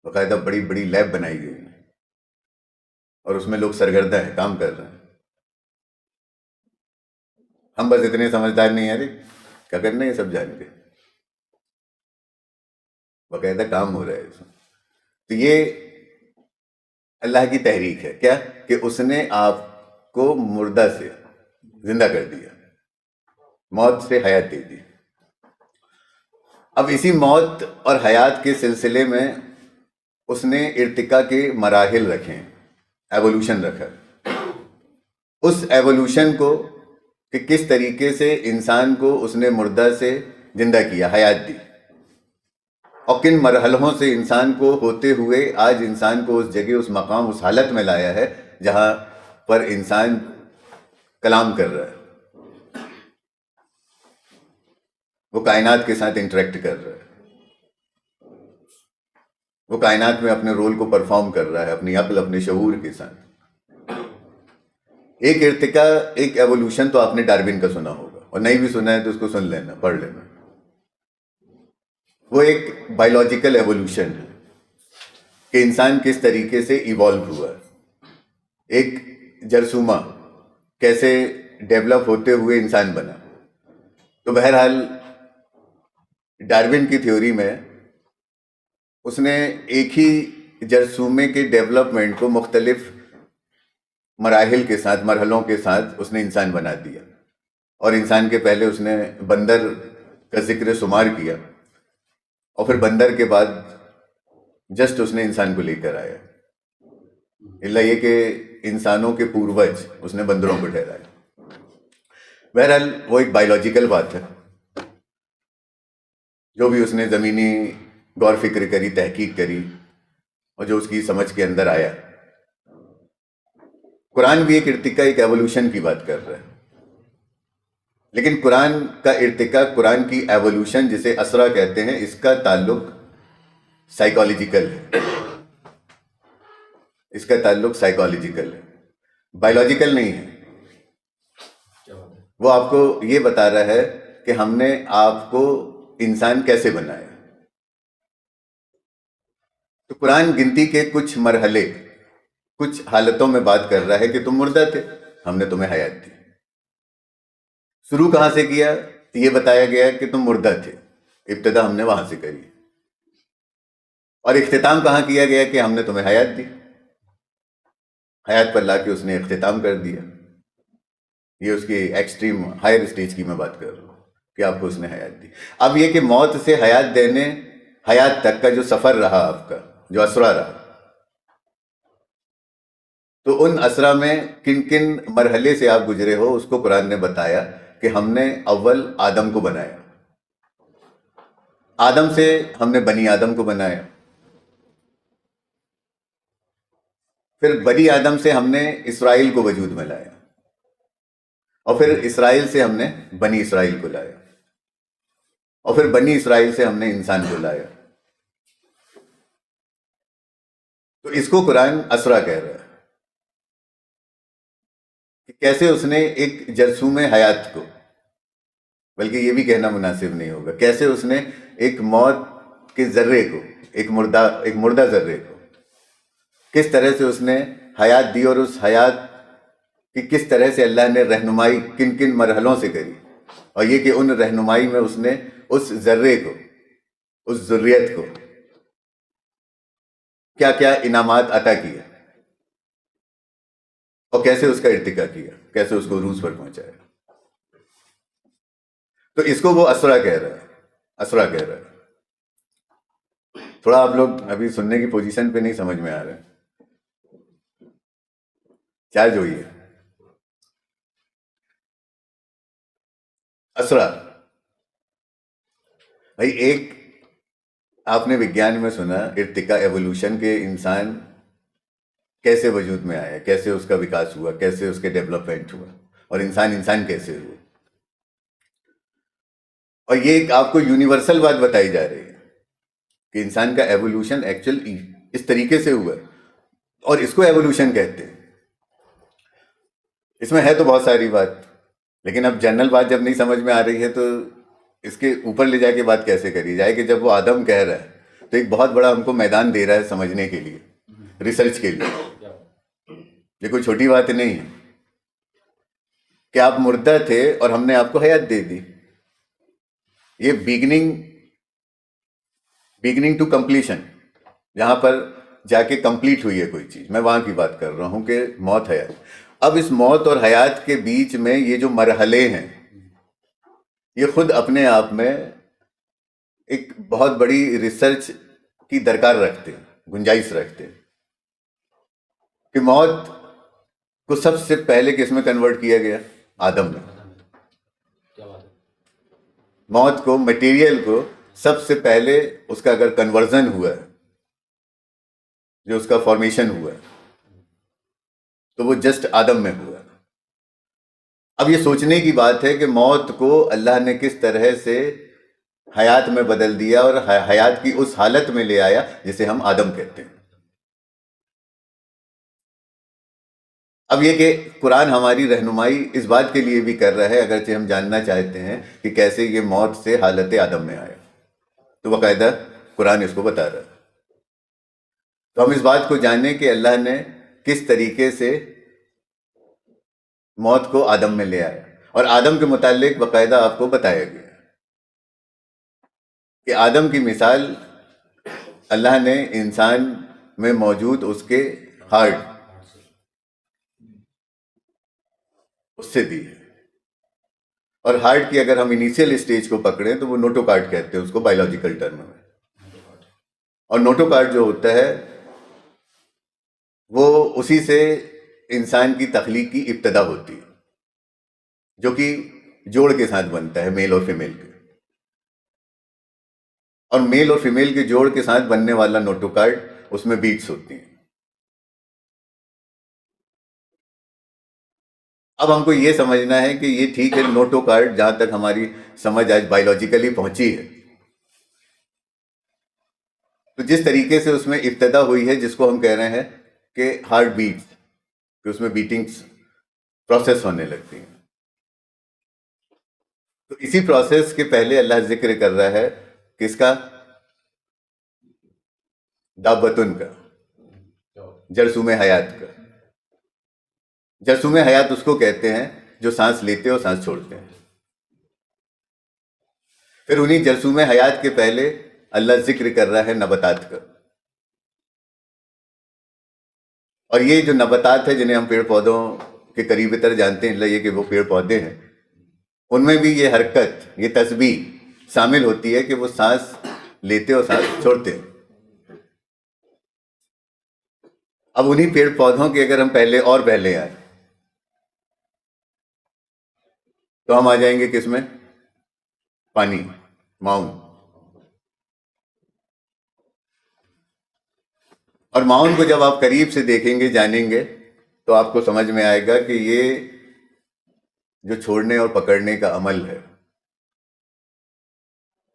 باقاعدہ بڑی بڑی لیب بنائی گئی ہیں اور اس میں لوگ سرگردہ ہیں، کام کر رہے ہیں. ہم بس اتنے سمجھدار نہیں ہیں، ارے کیا کرنا ہے یہ سب جان کے، باقاعدہ کام ہو رہا ہے اس میں. تو یہ اللہ کی تحریک ہے، کیا کہ اس نے آپ کو مردہ سے زندہ کر دیا، موت سے حیات دے دی. اب اسی موت اور حیات کے سلسلے میں اس نے ارتقاء کے مراحل رکھے ہیں، ایوولوشن رکھا. اس ایوولوشن کو کہ کس طریقے سے انسان کو اس نے مردہ سے زندہ کیا، حیات دی، اور کن مرحلوں سے انسان کو ہوتے ہوئے آج انسان کو اس جگہ، اس مقام، اس حالت میں لایا ہے جہاں پر انسان کلام کر رہا ہے، وہ کائنات کے ساتھ انٹریکٹ کر رہا ہے، وہ کائنات میں اپنے رول کو پرفارم کر رہا ہے اپنی عقل، اپنے شعور کے ساتھ. ایک ارتقاء، ایک ایوولوشن تو آپ نے ڈارون کا سنا ہوگا، اور نہیں بھی سنا ہے تو اس کو سن لینا، پڑھ لینا. وہ ایک بایولوجیکل ایوولوشن ہے کہ انسان کس طریقے سے ایوالو ہوا، ایک جرثومہ کیسے ڈیولپ ہوتے ہوئے انسان بنا. تو بہرحال ڈارون کی تھیوری میں اس نے ایک ہی جرثومے کے ڈیولپمنٹ کو مختلف مراحل کے ساتھ، مرحلوں کے ساتھ اس نے انسان بنا دیا. اور انسان کے پہلے اس نے بندر کا ذکر شمار کیا، اور پھر بندر کے بعد جسٹ اس نے انسان کو لے کر آیا، اللہ یہ کہ انسانوں کے پوروج اس نے بندروں کو ٹھہرایا. بہرحال وہ ایک بایولوجیکل بات ہے، جو بھی اس نے زمینی غور فکر کری، تحقیق کری، اور جو اس کی سمجھ کے اندر آیا. قرآن بھی ایک ارتقاء، ایک ایوولوشن کی بات کر رہا ہے، لیکن قرآن کا ارتقاء، قرآن کی ایوولوشن جسے اسرا کہتے ہیں، اس کا تعلق سائیکالوجیکل ہے، اس کا تعلق سائیکالوجیکل ہے، بایولوجیکل نہیں ہے. وہ آپ کو یہ بتا رہا ہے کہ ہم نے آپ کو انسان کیسے بنایا. تو قرآن گنتی کے کچھ مرحلے، کچھ حالتوں میں بات کر رہا ہے کہ تم مردہ تھے، ہم نے تمہیں حیات دی. شروع کہاں سے کیا؟ یہ بتایا گیا کہ تم مردہ تھے، ابتدا ہم نے وہاں سے کری. اور اختتام کہاں کیا گیا کہ ہم نے تمہیں حیات دی، حیات پر لا کے اس نے اختتام کر دیا. یہ اس کی ایکسٹریم ہائر اسٹیج کی میں بات کر رہا ہوں کہ آپ کو اس نے حیات دی. اب یہ کہ موت سے حیات دینے، حیات تک کا جو سفر رہا آپ کا، جو اسرا رہا، تو ان اسرا میں کن کن مرحلے سے آپ گزرے ہو اس کو قرآن نے بتایا کہ ہم نے اول آدم کو بنایا، آدم سے ہم نے بنی آدم کو بنایا، پھر بنی آدم سے ہم نے اسرائیل کو وجود میں لایا، اور پھر اسرائیل سے ہم نے بنی اسرائیل کو لایا، اور پھر بنی اسرائیل سے ہم نے انسان کو لایا۔ تو اس کو قرآن اسرا کہہ رہا ہے کہ کیسے اس نے ایک جرثوم حیات کو، بلکہ یہ بھی کہنا مناسب نہیں ہوگا، کیسے اس نے ایک موت کے ذرے کو، ایک مردہ ذرے کو کس طرح سے اس نے حیات دی، اور اس حیات کی کس طرح سے اللہ نے رہنمائی کن کن مرحلوں سے کری، اور یہ کہ ان رہنمائی میں اس نے اس ذرے کو، اس ذریت کو کیا کیا انعامات عطا کیا، اور کیسے اس کا ارتقا کیا، کیسے اس کو عروج پر پہنچایا۔ تو اس کو وہ اسرا کہہ رہا ہے، اسرا کہہ رہا ہے۔ تھوڑا آپ لوگ ابھی سننے کی پوزیشن پہ نہیں سمجھ میں آ رہا ہے، چارج ہوئی ہے۔ اسرا بھائی، ایک آپ نے وگیان میں سنا ارتقا، ایوولوشن کے انسان کیسے وجود میں آیا، کیسے اس کا وکاس ہوا، کیسے اس کے ڈیولپمنٹ ہوا، اور انسان کیسے ہوا۔ اور یہ ایک آپ کو یونیورسل بات بتائی جا رہی ہے کہ انسان کا ایوولوشن ایکچوئل اس طریقے سے ہوا، اور اس کو ایوولوشن کہتے ہیں۔ اس میں ہے تو بہت ساری بات، لیکن اب جنرل بات جب نہیں سمجھ میں آ رہی ہے تو اس کے اوپر لے جا کے بات کیسے کری جائے کہ جب وہ آدم کہہ رہا ہے تو ایک بہت بڑا ہم کو میدان دے رہا ہے سمجھنے کے لیے، ریسرچ کے لیے۔ یہ کوئی چھوٹی بات نہیں ہے کہ آپ مردہ تھے اور ہم نے آپ کو حیات دے دی۔ یہ بگننگ ٹو کمپلیشن، جہاں پر جا کے کمپلیٹ ہوئی ہے کوئی چیز، میں وہاں کی بات کر رہا ہوں کہ موت حیات۔ اب اس موت اور حیات کے بیچ میں یہ جو مرحلے ہیں، یہ خود اپنے آپ میں ایک بہت بڑی ریسرچ کی درکار رکھتے ہیں، گنجائش رکھتے ہیں کہ موت کو سب سے پہلے کس میں کنورٹ کیا گیا؟ آدم میں۔ موت کو، مٹیریل کو سب سے پہلے اس کا اگر کنورژن ہوا ہے، جو اس کا فارمیشن ہوا ہے، تو وہ جسٹ آدم میں ہوا ہے۔ اب یہ سوچنے کی بات ہے کہ موت کو اللہ نے کس طرح سے حیات میں بدل دیا اور حیات کی اس حالت میں لے آیا جسے ہم آدم کہتے ہیں۔ اب یہ کہ قرآن ہماری رہنمائی اس بات کے لیے بھی کر رہا ہے، اگرچہ ہم جاننا چاہتے ہیں کہ کیسے یہ موت سے حالت آدم میں آیا، تو باقاعدہ قرآن اس کو بتا رہا ہے۔ تو ہم اس بات کو جانیں کہ اللہ نے کس طریقے سے موت کو آدم میں لے آیا، اور آدم کے متعلق باقاعدہ آپ کو بتایا گیا کہ آدم کی مثال اللہ نے انسان میں موجود اس کے ہارٹ اس سے دی ہے۔ اور ہارٹ کی اگر ہم انیشیل اسٹیج کو پکڑیں تو وہ نوٹوکارڈ کہتے ہیں اس کو بایولوجیکل ٹرم میں، اور نوٹوکارڈ جو ہوتا ہے وہ اسی سے انسان کی تخلیق کی ابتدا ہوتی ہے، جو کہ جوڑ کے ساتھ بنتا ہے، میل اور فیمیل کے، اور میل اور فیمیل کے جوڑ کے ساتھ بننے والا نوٹوکارڈ، اس میں بیٹس ہوتی ہیں۔ اب ہم کو یہ سمجھنا ہے کہ یہ ٹھیک ہے، نوٹوکارڈ جہاں تک ہماری سمجھ آج بایولوجیکلی پہنچی ہے، تو جس طریقے سے اس میں ابتدا ہوئی ہے، جس کو ہم کہہ رہے ہیں کہ ہارٹ بیٹس، کہ اس میں بیٹنگز پروسیس ہونے لگتی ہیں، تو اسی پروسیس کے پہلے اللہ ذکر کر رہا ہے کس کا؟ دابتن کا، جرثوم حیات کا۔ جرثوم حیات اس کو کہتے ہیں جو سانس لیتے اور سانس چھوڑتے ہیں۔ پھر انہی جرثوم حیات کے پہلے اللہ ذکر کر رہا ہے نباتات کا، اور یہ جو نباتات ہے جنہیں ہم پیڑ پودوں کے قریب تر جانتے ہیں، یہ کہ وہ پیڑ پودے ہیں، ان میں بھی یہ حرکت، یہ تسبیح شامل ہوتی ہے کہ وہ سانس لیتے اور سانس چھوڑتے ہیں۔ اب انہی پیڑ پودوں کے اگر ہم پہلے آئیں تو ہم آ جائیں گے کس میں؟ پانی، معاون. اور معاون کو جب آپ قریب سے دیکھیں گے، جانیں گے، تو آپ کو سمجھ میں آئے گا کہ یہ جو چھوڑنے اور پکڑنے کا عمل ہے،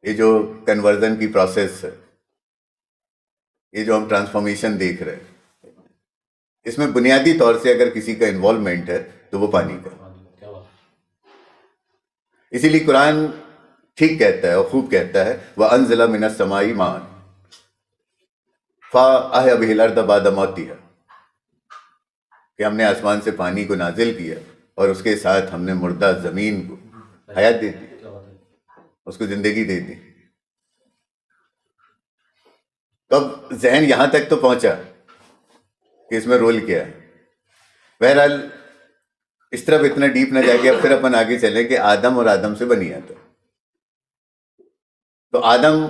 یہ جو کنورژن کی پروسیس ہے، یہ جو ہم ٹرانسفارمیشن دیکھ رہے ہیں، اس میں بنیادی طور سے اگر کسی کا انوالومنٹ ہے تو وہ پانی کا. اسی لیے قرآن ٹھیک کہتا ہے اور خوب کہتا ہے وَأَنزَلَ مِنَ السَّمَاءِ مَاءً فَأَحْيَا بِهِ الْأَرْضَ بَعْدَ مَوْتِهَا، کہ ہم نے آسمان سے پانی کو نازل کیا اور اس کے ساتھ ہم نے مردہ زمین کو حیات دے دی، اس کو زندگی دے دی. تو اب ذہن یہاں تک تو پہنچا کہ اس میں رول کیا ہے. بہرحال اس طرف اتنا ڈیپ نہ جا کے اب پھر اپن آگے چلیں کہ آدم اور آدم سے بنی آدم. تو آدم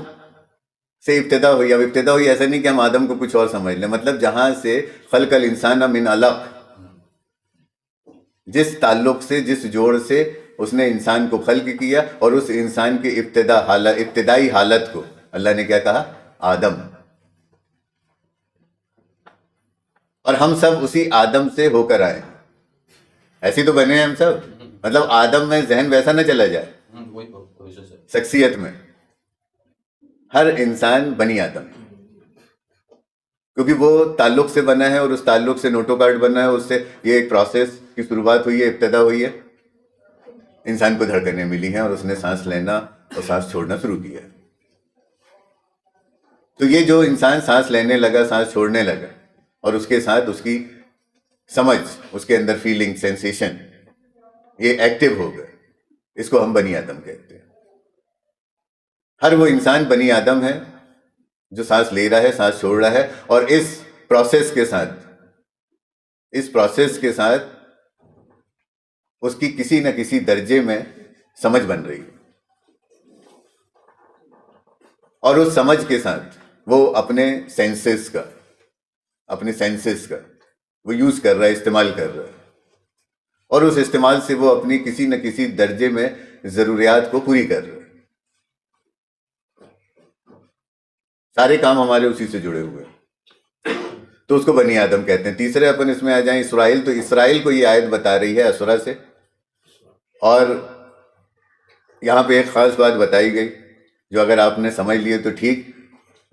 سے ابتدا ہوئی. اب ابتدا ہوئی ایسا نہیں کہ ہم آدم کو کچھ اور سمجھ لیں، مطلب جہاں سے خلق الانسان من علق، جس تعلق سے، جس جوڑ سے اس نے انسان کو خلق کیا، اور اس انسان کی ابتدائی حالت کو اللہ نے کیا کہا؟ آدم. اور ہم سب اسی آدم سے ہو کر آئے، ایسے تو بنے ہیں ہم سب. مطلب آدم میں ذہن ویسا نہ چلا جائے. شخصیت میں ہر انسان بنی آدم، کیونکہ وہ تعلق سے بنا ہے، اور اس تعلق سے نوٹو کارڈ بنا ہے. اس سے یہ ایک پروسیس کی شروعات ہوئی ہے، ابتدا ہوئی ہے. انسان کو دھڑکنیں ملی ہیں اور اس نے سانس لینا اور سانس چھوڑنا شروع کیا. تو یہ جو انسان سانس لینے لگا، سانس چھوڑنے لگا، اور اس کے ساتھ اس کی سمجھ، اس کے اندر فیلنگ، سینسیشن، یہ ایکٹیو ہو گئے. اس کو ہم بنی آدم کہتے ہیں. ہر وہ انسان بنی آدم ہے جو سانس لے رہا ہے، سانس چھوڑ رہا ہے، اور اس پروسیس کے ساتھ اس کی کسی نہ کسی درجے میں سمجھ بن رہی ہے. اور اس سمجھ کے ساتھ وہ اپنے سینسز کا وہ یوز کر رہا ہے، استعمال کر رہا ہے. اور اس استعمال سے وہ اپنی کسی نہ کسی درجے میں ضروریات کو پوری کر رہا ہے. سارے کام ہمارے اسی سے جڑے ہوئے ہیں، تو اس کو بنی آدم کہتے ہیں. تیسرے اپن اس میں آ جائیں اسرائیل. تو اسرائیل کو یہ آیت بتا رہی ہے اسرا سے، اور یہاں پہ ایک خاص بات بتائی گئی جو اگر آپ نے سمجھ لیے تو ٹھیک،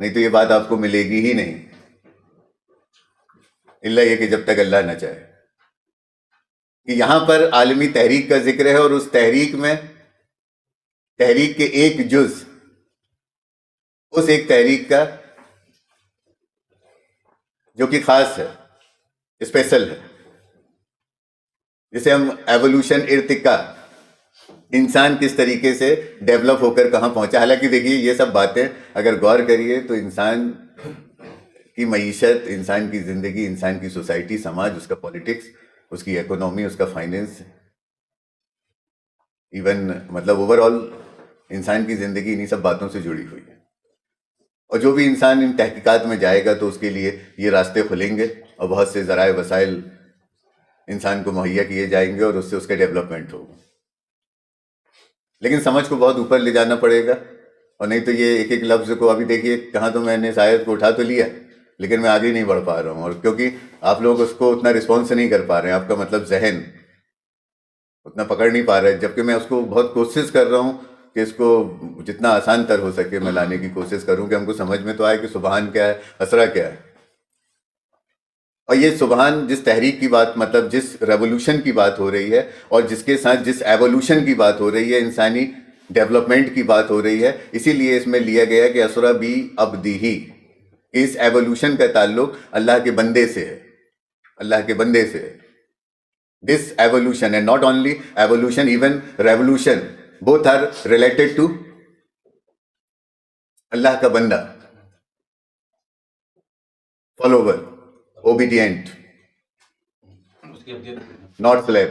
نہیں تو یہ بات آپ کو ملے گی ہی نہیں، الا یہ کہ جب تک اللہ نہ چاہے. کہ یہاں پر عالمی تحریک کا ذکر ہے، اور اس تحریک کے ایک جز، اس ایک تحریک کا جو کہ خاص ہے، اسپیشل ہے، جسے ہم ایوولوشن، ارتقاء، انسان کس طریقے سے ڈیولپ ہو کر کہاں پہنچا. حالانکہ دیکھیے یہ سب باتیں اگر غور کریے تو انسان کی معیشت، انسان کی زندگی، انسان کی سوسائٹی، سماج، اس کا پولیٹکس، اس کی اکونومی، اس کا فائنینس، ایون مطلب اوور آل انسان کی زندگی انہی سب باتوں سے جڑی ہوئی ہے. اور جو بھی انسان ان تحقیقات میں جائے گا تو اس کے لیے یہ راستے کھلیں گے، اور بہت سے ذرائع وسائل انسان کو مہیا کیے جائیں گے، اور اس سے اس کے ڈیولپمنٹ ہوگا. لیکن سمجھ کو بہت اوپر لے جانا پڑے گا، اور نہیں تو یہ ایک ایک لفظ کو، ابھی دیکھیے کہاں تو میں نے اس آیت کو اٹھا تو لیا لیکن میں آگے نہیں بڑھ پا رہا ہوں. اور کیونکہ آپ لوگ اس کو اتنا رسپانس نہیں کر پا رہے ہیں، آپ کا مطلب ذہن اتنا پکڑ نہیں پا رہا ہے، جبکہ میں اس کو بہت کوشش کر رہا ہوں کہ اس کو جتنا آسان تر ہو سکے میں لانے کی کوشش کروں کہ ہم کو سمجھ میں تو آئے کہ سبحان کیا ہے، اسرا کیا ہے. اور یہ سبحان جس تحریک کی بات، مطلب جس ریولوشن کی بات ہو رہی ہے، اور جس کے ساتھ جس ایوولوشن کی بات ہو رہی ہے، انسانی ڈیولپمنٹ کی بات ہو رہی ہے، اسی لیے اس میں لیا گیا کہ اسرا بی عبدہ، اس ایوولوشن کا تعلق اللہ کے بندے سے ہے، اللہ کے بندے سے ہے. This evolution and not only evolution, even revolution, both are related to اللہ کا بندہ، فالوور، اوبیڈینٹ، ناٹ سلیو.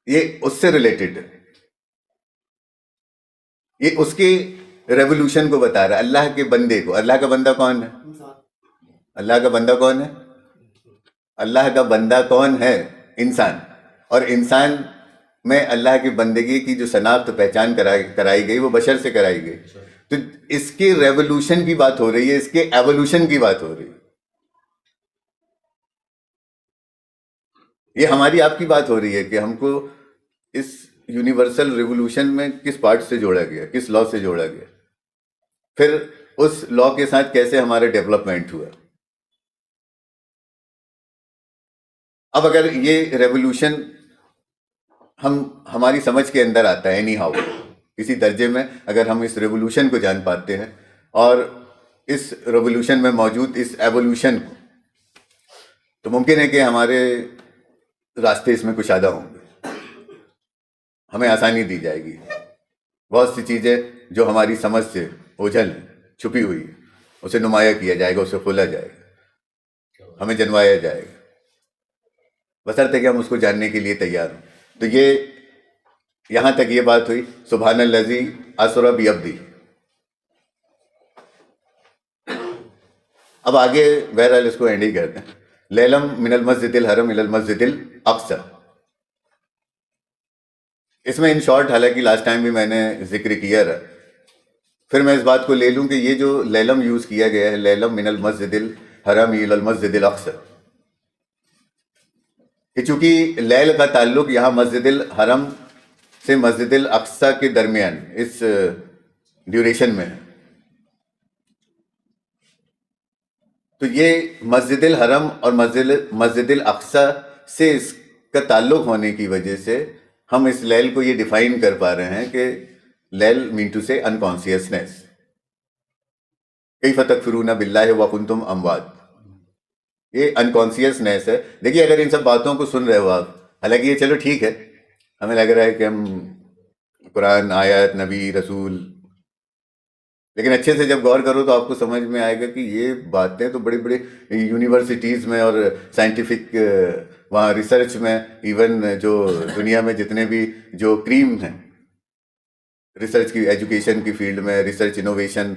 یہ اس سے ریلیٹڈ ہے، یہ اس کے ریولوشن کو بتا رہا ہے، اللہ کے بندے کو. اللہ کا بندہ کون ہے؟ اللہ کا بندہ کون ہے؟ اللہ کا بندہ کون ہے؟ انسان. اور انسان میں اللہ کی بندگی کی جو شناخت پہچان کرائی گئی وہ بشر سے کرائی گئی. تو اس کی ریولوشن کی بات ہو رہی ہے، اس کے ایوولوشن کی بات ہو رہی ہے. یہ ہماری آپ کی بات ہو رہی ہے کہ ہم کو اس یونیورسل ریولوشن میں کس پارٹ سے جوڑا گیا، کس لا سے جوڑا گیا، پھر اس لا کے ساتھ کیسے ہمارا ڈیولپمنٹ ہوا. اب اگر یہ ریولوشن ہماری سمجھ کے اندر آتا ہے اینی ہاؤ، کسی درجے میں اگر ہم اس ریولوشن کو جان پاتے ہیں اور اس ریولوشن میں موجود اس ایوولوشن کو، تو ممکن ہے کہ ہمارے راستے اس میں کشادہ ہوں گے، ہمیں آسانی دی جائے گی. بہت سی چیزیں جو ہماری سمجھ سے اوجھل ہیں، چھپی ہوئی ہیں، اسے نمایاں کیا جائے گا، اسے کھولا جائے گا، ہمیں جنوایا جائے گا، بشرطے کہ ہم اس کو جاننے کے لیے تیار ہوں. تو یہ یہاں تک یہ بات ہوئی. سبحان الذی اسری بعبدہ. اب آگے بہرحال اس کو اینڈ ہی کرتے ہیں. لیلم من المسجد الحرام الی المسجد الاقصی. اس میں ان شارٹ، حالانکہ لاسٹ ٹائم بھی میں نے ذکر کیا رہا، پھر میں اس بات کو لے لوں کہ یہ جو لیلم یوز کیا گیا ہے، لیلم من المسجد الحرام الی المسجد الاقصی، کہ چونکہ لیل کا تعلق یہاں مسجد الحرم سے مسجد الاقصی کے درمیان اس ڈیوریشن میں ہے، تو یہ مسجد الحرم اور مسجد الاقصی سے اس کا تعلق ہونے کی وجہ سے ہم اس لیل کو یہ ڈیفائن کر پا رہے ہیں کہ لیل مین ٹو سے انکانسیسنیس. کیف تکفرون باللہ وکنتم اموات، یہ انکانسیسنیس ہے. دیکھیے اگر ان سب باتوں کو سن رہے ہو آپ، حالانکہ یہ چلو ٹھیک ہے، ہمیں لگ رہا ہے کہ ہم قرآن، آیات، نبی، رسول، لیکن اچھے سے جب غور کرو تو آپ کو سمجھ میں آئے گا کہ یہ باتیں تو بڑی بڑی یونیورسٹیز میں اور سائنٹیفک وہاں ریسرچ میں، ایون جو دنیا میں جتنے بھی جو کریم ہیں ریسرچ کی، ایجوکیشن کی فیلڈ میں، ریسرچ انوویشن،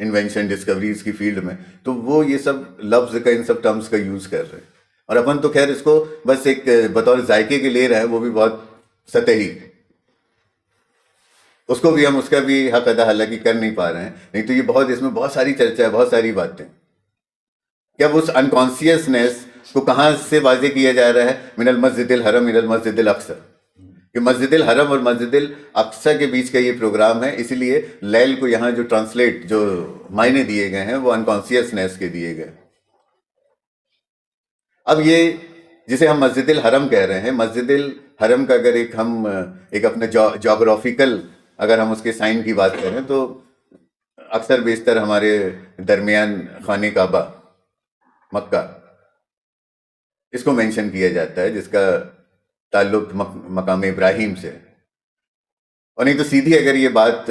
انوینشن، ڈسکوریز کی فیلڈ میں، تو وہ یہ سب لفظ کا، ان سب ٹرمز کا یوز کر رہے ہیں. اور اپن تو خیر اس کو بس ایک بطور ذائقے کے لے رہے ہیں، وہ بھی بہت سطحی. اس کو بھی ہم اس کا بھی حق ادا حالانکہ کر نہیں پا رہے ہیں. نہیں تو یہ بہت، اس میں بہت ساری چرچا ہے، بہت ساری باتیں کہ اب اس انکانسیسنیس کو کہاں سے واضح کیا جا رہا ہے؟ من المسجد الحرام الی المسجد الاقصی، کہ مسجد الحرم اور مسجد الاقصی کے بیچ کا یہ پروگرام ہے. اسی لیے لیل کو یہاں جو ٹرانسلیٹ، جو معنی دیے گئے ہیں وہ انکانسیسنیس کے دیے گئے. اب یہ جسے ہم مسجد الحرم کہہ رہے ہیں، مسجد الحرم کا اگر ہم ایک اپنے جغرافیکل اگر ہم اس کے سائن کی بات کریں تو اکثر بیشتر ہمارے درمیان خانہ کعبہ مکہ اس کو مینشن کیا جاتا ہے، جس کا تعلق مقام ابراہیم سے. اور نہیں تو سیدھی اگر یہ بات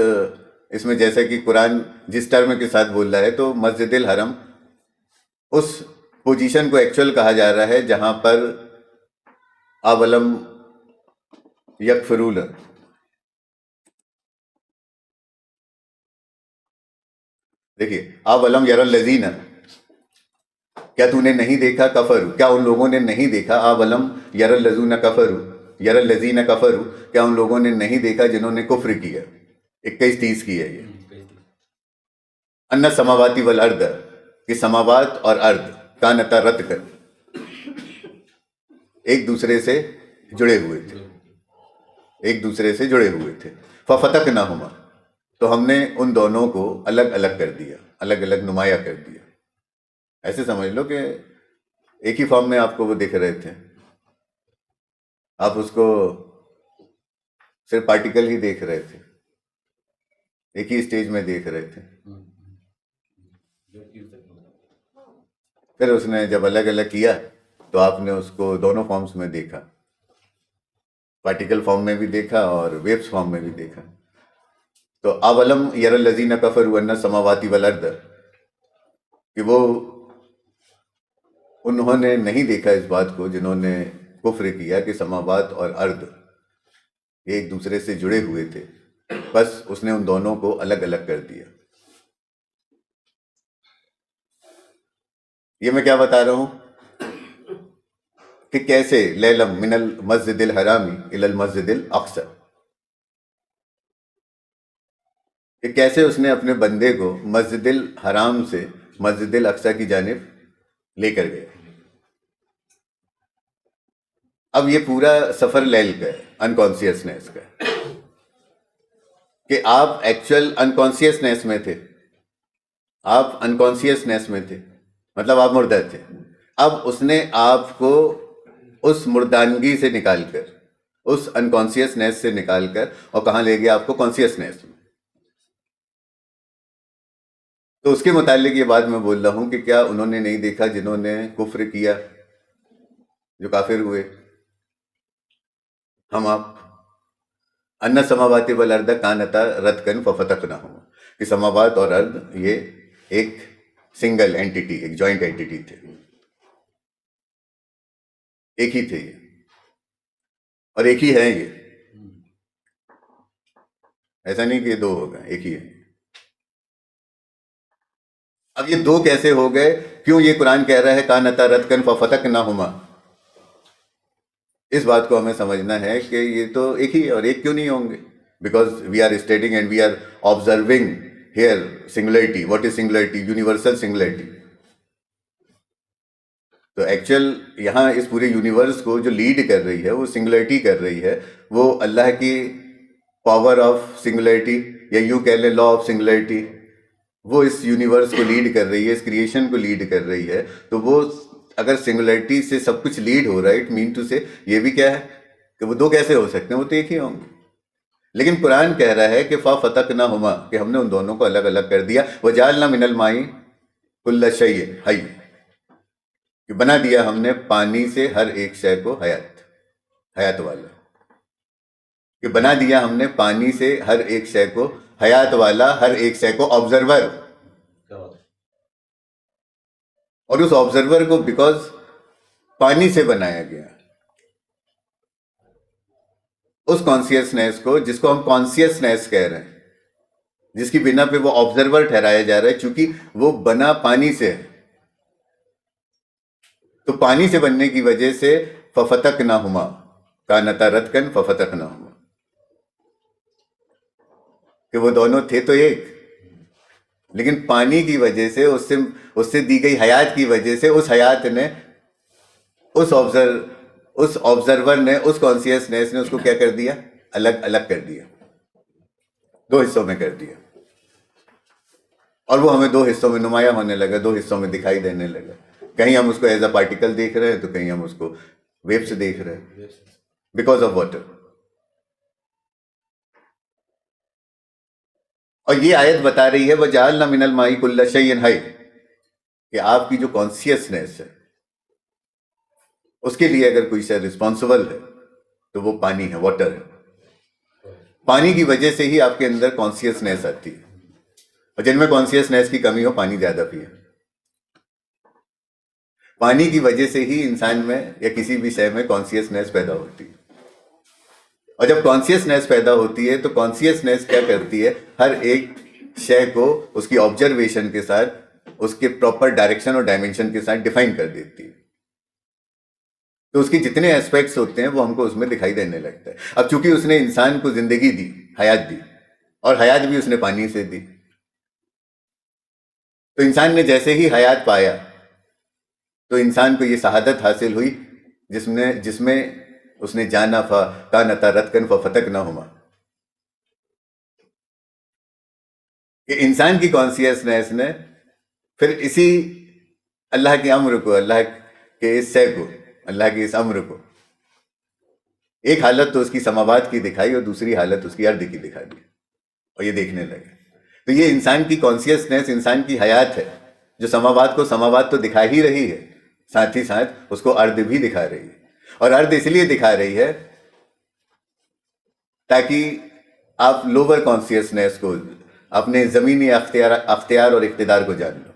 اس میں جیسا کہ قرآن جس ٹرم کے ساتھ بول رہا ہے، تو مسجد الحرم اس پوزیشن کو ایکچوئل کہا جا رہا ہے جہاں پر اولم یکفرون، دیکھیے اولم یر الذین، کیا تو نے نہیں دیکھا، کفر، کیا ان لوگوں نے نہیں دیکھا، اولم یر الذین کفروا، یر الذین کفروا، کیا ان لوگوں نے نہیں دیکھا جنہوں نے کفر کیا. 21-30 کی ہے یہ. ان السماوات والارض، کہ سماوات اور ارض کانتا رتقا، ایک دوسرے سے جڑے ہوئے تھے، ایک دوسرے سے جڑے ہوئے تھے. ففتقناہما، تو ہم نے ان دونوں کو الگ الگ کر دیا، الگ الگ نمایاں کر دیا. ایسے سمجھ لو کہ ایک ہی فارم میں آپ کو وہ دکھ رہے تھے، آپ اس کو صرف پارٹیکل ہی دیکھ رہے تھے، ایک ہی اسٹیج میں دیکھ رہے تھے. پھر اس نے جب الگ الگ کیا تو آپ نے اس کو دونوں فارمز میں دیکھا، پارٹیکل فارم میں بھی دیکھا اور ویوز فارم میں بھی دیکھا. تو اولم یر الذین کفروا ان السماوات والارض، کہ وہ انہوں نے نہیں دیکھا اس بات کو جنہوں نے کفر کیا کہ سماوات اور ارض یہ ایک دوسرے سے جڑے ہوئے تھے، بس اس نے ان دونوں کو الگ الگ کر دیا. یہ میں کیا بتا رہا ہوں کہ کیسے لیلم من المسجد الحرام الی المسجد الاقصی، کہ کیسے اس نے اپنے بندے کو مسجد الحرام سے مسجد الاقصی کی جانب لے کر گیا۔ اب یہ پورا سفر لیل کا ہے، انکانسیسنیس کا ہے، کہ آپ ایکچوئل انکانسیسنیس میں تھے، آپ انکانسیسنیس میں تھے، مطلب آپ مردہ تھے۔ اب اس نے آپ کو اس مردانگی سے نکال کر، اس انکانسیسنیس سے نکال کر، اور کہاں لے گیا آپ کو؟ کانسیسنیس میں۔ تو اس کے متعلق یہ بات میں بول رہا ہوں کہ کیا انہوں نے نہیں دیکھا جنہوں نے کفر کیا، جو کافر ہوئے؟ ہم آپ ان السماوات والارض کانتا رتقا ففتقناہما، کہ سماوات اور ارض یہ ایک سنگل اینٹیٹی، ایک جوائنٹ اینٹیٹی تھے، ایک ہی تھے یہ، اور ایک ہی ہیں یہ، ایسا نہیں کہ یہ دو ہو گئے، ایک ہی ہے۔ اب یہ دو کیسے ہو گئے؟ کیوں یہ قرآن کہہ رہا ہے کانتا رتقا ففتقناہما؟ اس بات کو ہمیں سمجھنا ہے کہ یہ تو ایک ہی ہے، اور ایک کیوں نہیں ہوں گے؟ Because we are studying and we are observing here singularity. What is singularity? Universal singularity. تو ایکچوئل یہاں اس پورے یونیورس کو جو لیڈ کر رہی ہے، وہ سنگولیرٹی کر رہی ہے، وہ اللہ کی پاور آف سنگولیرٹی، یا یوں کہہ لیں لا آف سنگولیرٹی، وہ اس یونیورس کو لیڈ کر رہی ہے، اس کریشن کو لیڈ کر رہی ہے۔ تو وہ اگر سنگولیرٹی سے سب کچھ لیڈ ہو رہا ہے، اٹ مین ٹو سے یہ بھی کیا ہے کہ وہ دو کیسے ہو سکتے ہیں؟ وہ تو ایک ہی ہوں گے۔ لیکن قرآن کہہ رہا ہے کہ ففتقناہما، کہ ہم نے ان دونوں کو الگ الگ کر دیا۔ وجعلنا من الماء کل شیء حی، کہ بنا دیا ہم نے پانی سے ہر ایک شے کو حیات والا، کہ بنا دیا ہم نے پانی سے ہر ایک شے کو حیات والا، ہر ایک شے کو آبزرور، اور اس آبزرور کو بیکاز پانی سے بنایا گیا، اس کانسیسنیس کو، جس کو ہم کانسیسنیس کہہ رہے ہیں، جس کی بنا پہ وہ آبزرور ٹھہرایا جا رہا ہے، چونکہ وہ بنا پانی سے ہے، تو پانی سے بننے کی وجہ سے ففتقناہما کانتا رتقا ففتقناہما، کہ وہ دونوں تھے تو ایک، لیکن پانی کی وجہ سے، اس سے دی گئی حیات کی وجہ سے، اس حیات نے، اس آبزرور نے، اس کانسیسنیس نے اس کو کیا کر دیا؟ الگ الگ کر دیا، دو حصوں میں کر دیا، اور وہ ہمیں دو حصوں میں نمایاں ہونے لگا، دو حصوں میں دکھائی دینے لگا۔ کہیں ہم اس کو ایز اے پارٹیکل دیکھ رہے ہیں، تو کہیں ہم اس کو ویو سے دیکھ رہے ہیں، بیکاز آف واٹر۔ اور یہ آیت بتا رہی ہے وَجَعَلْنَا مِنَ الْمَاءِ كُلَّ شَيْءٍ حَيٍّ، کہ آپ کی جو کانسیسنیس ہے، اس کے لیے اگر کوئی شے رسپانسبل ہے تو وہ پانی ہے، واٹر ہے۔ پانی کی وجہ سے ہی آپ کے اندر کانسیسنیس آتی ہے، اور جن میں کانسیسنیس کی کمی ہو، پانی زیادہ پیے۔ پانی کی وجہ سے ہی انسان میں یا کسی بھی شے میں کانسیسنیس پیدا ہوتی ہے، اور جب کانسیسنیس پیدا ہوتی ہے تو کانسیسنیس کیا کرتی ہے؟ ہر ایک شے کو اس کی آبزرویشن کے ساتھ، اس کے پراپر ڈائریکشن اور ڈائمینشن کے ساتھ ڈیفائن کر دیتی ہے۔ تو اس کی جتنے ایسپیکٹس ہوتے ہیں وہ ہم کو اس میں دکھائی دینے لگتا ہے۔ اب چونکہ اس نے انسان کو زندگی دی، حیات دی، اور حیات بھی اس نے پانی سے دی، تو انسان نے جیسے ہی حیات پایا تو انسان کو یہ شہادت حاصل ہوئی جس میں اس نے جانا فَكَانَتَا رَتْقًا فَفَتَقْنَاهُمَا، کہ انسان کی کانسیسنیس نے پھر اسی اللہ کے امر کو، اللہ کے اس شے کو، اللہ کے اس امر کو، ایک حالت تو اس کی سماوات کی دکھائی اور دوسری حالت اس کی ارض کی دکھا دی، اور یہ دیکھنے لگے۔ تو یہ انسان کی کانسیسنیس، انسان کی حیات ہے، جو سماوات کو سماوات تو دکھا ہی رہی ہے، ساتھ ہی ساتھ اس کو ارض بھی دکھا رہی ہے، اور ارض اس لیے دکھا رہی ہے تاکہ آپ لوور کانسیسنیس کو، اپنے زمینی اختیار اور اقتدار کو جان لو۔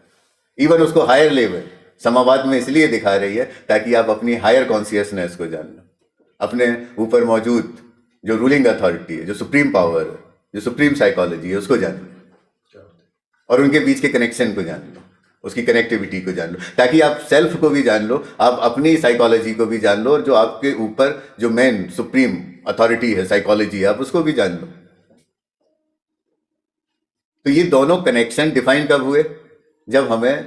ایون اس کو ہائر لیول سماوات میں اس لیے دکھا رہی ہے تاکہ آپ اپنی ہائر کانسیسنیس کو جان لو، اپنے اوپر موجود جو رولنگ اتھارٹی ہے، جو سپریم پاور ہے، جو سپریم سائیکالوجی ہے، اس کو جان لو، اور ان کے بیچ کے کنیکشن کو جان لو، اس کی کنیکٹیوٹی کو جان لو، تاکہ آپ سیلف کو بھی جان لو، آپ اپنی سائیکالوجی کو بھی جان لو، اور جو آپ کے اوپر جو مین سپریم اتھارٹی ہے سائیکالوجی، آپ اس کو بھی جان لو۔ تو یہ دونوں کنیکشن ڈیفائن کب ہوئے؟ جب ہمیں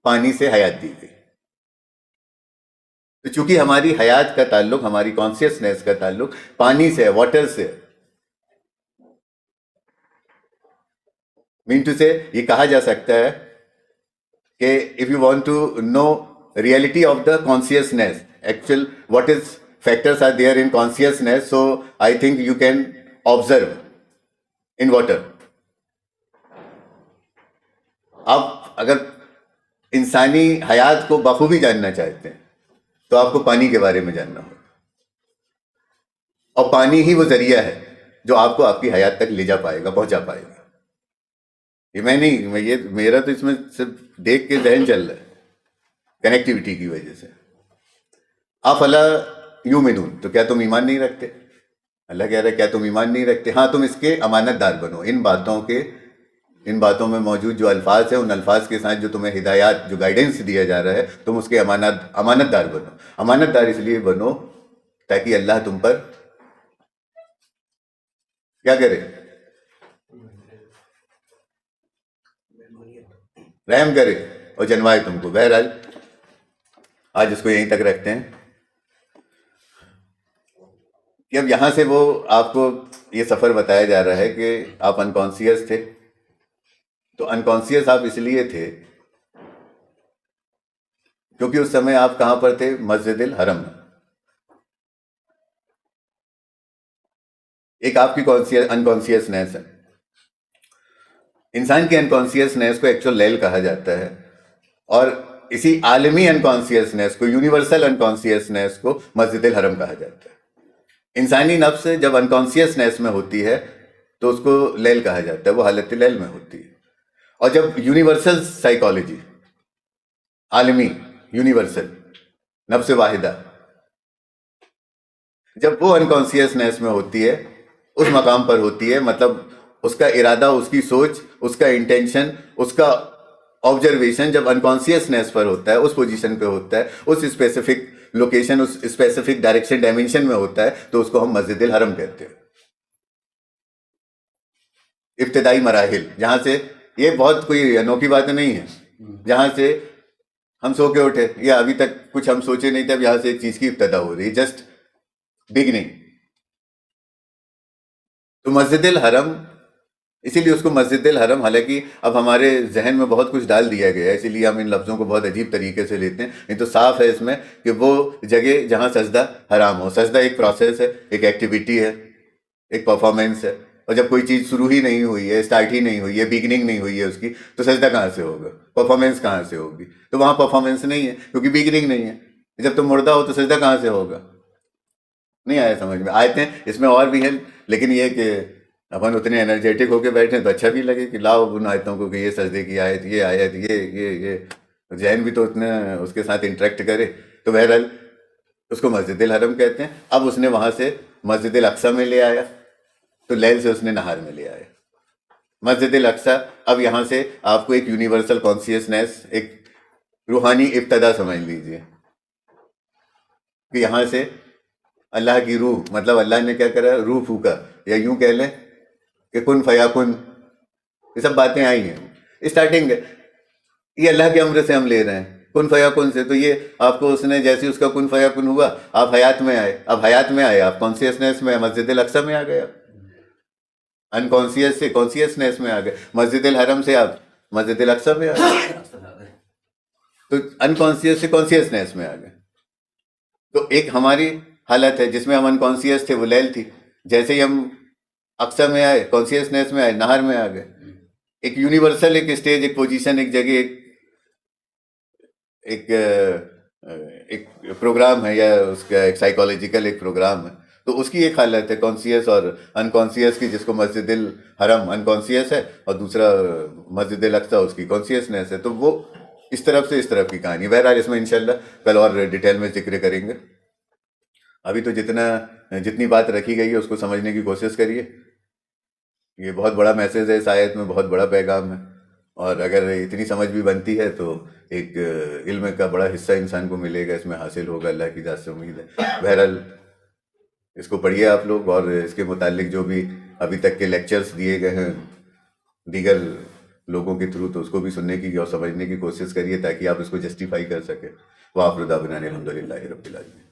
پانی سے حیات دی گئی۔ تو چونکہ ہماری حیات کا تعلق، ہماری کانسیسنیس کا تعلق پانی سے ہے، واٹر سے ہے، مین ٹو سے یہ کہا جا سکتا ہے کہ if you want to know reality of the consciousness, actual what is factors are there in consciousness, so I think you can observe in water. آپ اگر انسانی حیات کو بخوبی جاننا چاہتے ہیں تو آپ کو پانی کے بارے میں جاننا ہوگا، اور پانی ہی وہ ذریعہ ہے جو آپ کو آپ کی حیات تک لے جا پائے گا، پہنچا پائے گا۔ یہ میں نہیں، یہ میرا تو اس میں صرف دیکھ کے ذہن چل رہا ہے کنیکٹیوٹی کی وجہ سے۔ افلا یؤمنون، تو کیا تم ایمان نہیں رکھتے؟ اللہ کہہ رہا ہے کیا تم ایمان نہیں رکھتے؟ ہاں تم اس کے امانت دار بنو، ان باتوں میں موجود جو الفاظ ہیں، ان الفاظ کے ساتھ جو تمہیں ہدایات، جو گائیڈنس دیا جا رہا ہے، تم اس کے امانت دار بنو۔ امانت دار اس لیے بنو تاکہ اللہ تم پر کیا کرے؟ رحم کرے اور جنوائے تم کو۔ بہرحال آج اس کو یہیں تک رکھتے ہیں کہ اب یہاں سے وہ آپ کو یہ سفر بتایا جا رہا ہے کہ آپ انکانسیس تھے۔ تو انکانسیس آپ اس لیے تھے کیونکہ اس سمے آپ کہاں پر تھے؟ مسجد الحرم میں۔ ایک آپ کی انکانسیسنیس ہے، انسان کی انکانسیسنیس کو ایکچوئل لیل کہا جاتا ہے، اور اسی عالمی انکانسیسنیس کو، یونیورسل انکانسیسنیس کو مسجد الحرم کہا جاتا ہے۔ انسانی نفس جب انکانسیسنیس میں ہوتی ہے تو اس کو لیل کہا جاتا ہے، وہ حالت لیل میں ہوتی ہے۔ اور جب یونیورسل سائیکالوجی، عالمی یونیورسل نفس واحدہ، جب وہ انکانسیسنیس میں ہوتی ہے، اس مقام پر ہوتی ہے، مطلب اس کا ارادہ، اس کی سوچ، اس کا انٹینشن، اس کا آبزرویشن جب انکانسیسنیس پر ہوتا ہے، اس پوزیشن پہ ہوتا ہے، اس اسپیسیفک لوکیشن، اس اسپیسیفک ڈائریکشن ڈائمینشن میں ہوتا ہے، تو اس کو ہم مسجد الحرم کہتے ہیں۔ ابتدائی مراحل، جہاں سے یہ بہت کوئی انوکھی بات نہیں ہے، جہاں سے ہم سو کے اٹھے یا ابھی تک کچھ ہم سوچے نہیں تھے، اب یہاں سے ایک چیز کی ابتدا ہو رہی ہے، جسٹ بگننگ۔ تو مسجد الحرم، اسی لیے اس کو مسجد الحرم، حالانکہ اب ہمارے ذہن میں بہت کچھ ڈال دیا گیا ہے، اسی لیے ہم ان لفظوں کو بہت عجیب طریقے سے لیتے ہیں، نہیں تو صاف ہے اس میں کہ وہ جگہ جہاں سجدہ حرام ہو۔ سجدہ ایک پروسیس ہے، ایک ایکٹیویٹی ہے، ایک پرفارمنس ہے، اور جب کوئی چیز شروع ہی نہیں ہوئی ہے، اسٹارٹ ہی نہیں ہوئی ہے، بگننگ نہیں ہوئی ہے اس کی، تو سجدہ کہاں سے ہوگا؟ پرفارمنس کہاں سے ہوگی؟ تو وہاں پرفارمنس نہیں ہے کیونکہ بگننگ نہیں ہے۔ جب تم مردہ ہو تو سجدہ کہاں سے ہوگا؟ نہیں آیا سمجھ میں؟ آیتیں اس میں اور بھی ہیں، لیکن یہ کہ اپن اتنے انرجیٹک ہو کے بیٹھیں تو اچھا بھی لگے کہ لاؤ ان آیتوں کو کہ یہ سجدے کی آیت، یہ آیت، یہ ذہن بھی تو اتنا اس کے ساتھ انٹریکٹ کرے۔ تو بہرحال اس کو مسجد الحرم کہتے ہیں۔ اب اس نے وہاں سے مسجد الاقصی میں لے آیا، تو لیل سے اس نے نہار میں لے آیا۔ مسجد الاقصی اب یہاں سے آپ کو ایک یونیورسل کانسیسنیس، ایک روحانی ابتدا سمجھ لیجئے کہ یہاں سے اللہ کی روح، مطلب اللہ نے کیا کرا؟ روح پھونکا، یا یوں کہہ لیں کہ کن فیکن، یہ سب باتیں آئی ہیں، اسٹارٹنگ ہے، یہ اللہ کے امر سے ہم لے رہے ہیں، کن فیکن سے۔ تو یہ آپ کو اس نے جیسے اس کا کن فیکن ہوا، آپ حیات میں آئے، اب حیات میں آئے، آپ کانسیسنیس میں، مسجد الاقصی میں آ گئے، انکانسیس سے کانسیسنیس میں آ گئے، مسجد الحرم سے آپ مسجد الاقصی میں آ گئے، تو انکانسیس سے کانسیسنیس میں آ گئے۔ تو ایک ہماری حالت ہے جس میں ہم انکانسیس تھے، وہ لیل تھی، جیسے ہی ہم اقصی میں آئے، کانسیسنیس میں آئے، نہر میں آ گئے۔ ایک یونیورسل، ایک اسٹیج، ایک پوزیشن، ایک جگہ، ایک پروگرام ہے، یا اس کا ایک سائیکالوجیکل ایک پروگرام ہے، تو اس کی ایک حالت ہے کانسیس اور انکانسیس کی، جس کو مسجد الحرم انکانسیس ہے اور دوسرا مسجد الاقصی اس کی کانسیسنیس ہے۔ تو وہ اس طرف سے اس طرف کی کہانی۔ بہرحال اس میں انشاءاللہ کل اور ڈیٹیل میں ذکر کریں گے۔ ابھی تو جتنی بات رکھی گئی ہے اس کو سمجھنے کی کوشش کریے۔ یہ بہت بڑا میسیج ہے، اس آیت میں بہت بڑا پیغام ہے، اور اگر اتنی سمجھ بھی بنتی ہے تو ایک علم کا بڑا حصہ انسان کو ملے گا، اس میں حاصل ہوگا، اللہ کی ذات سے امید ہے۔ بہرحال اس کو پڑھیے آپ لوگ، اور اس کے متعلق جو بھی ابھی تک کے لیکچرز دیے گئے ہیں دیگر لوگوں کے تھرو، تو اس کو بھی سننے کی اور سمجھنے کی کوشش کریے تاکہ آپ اس کو جسٹیفائی کر سکیں۔ وآخر دعوانا الحمدللہ رب العالمین۔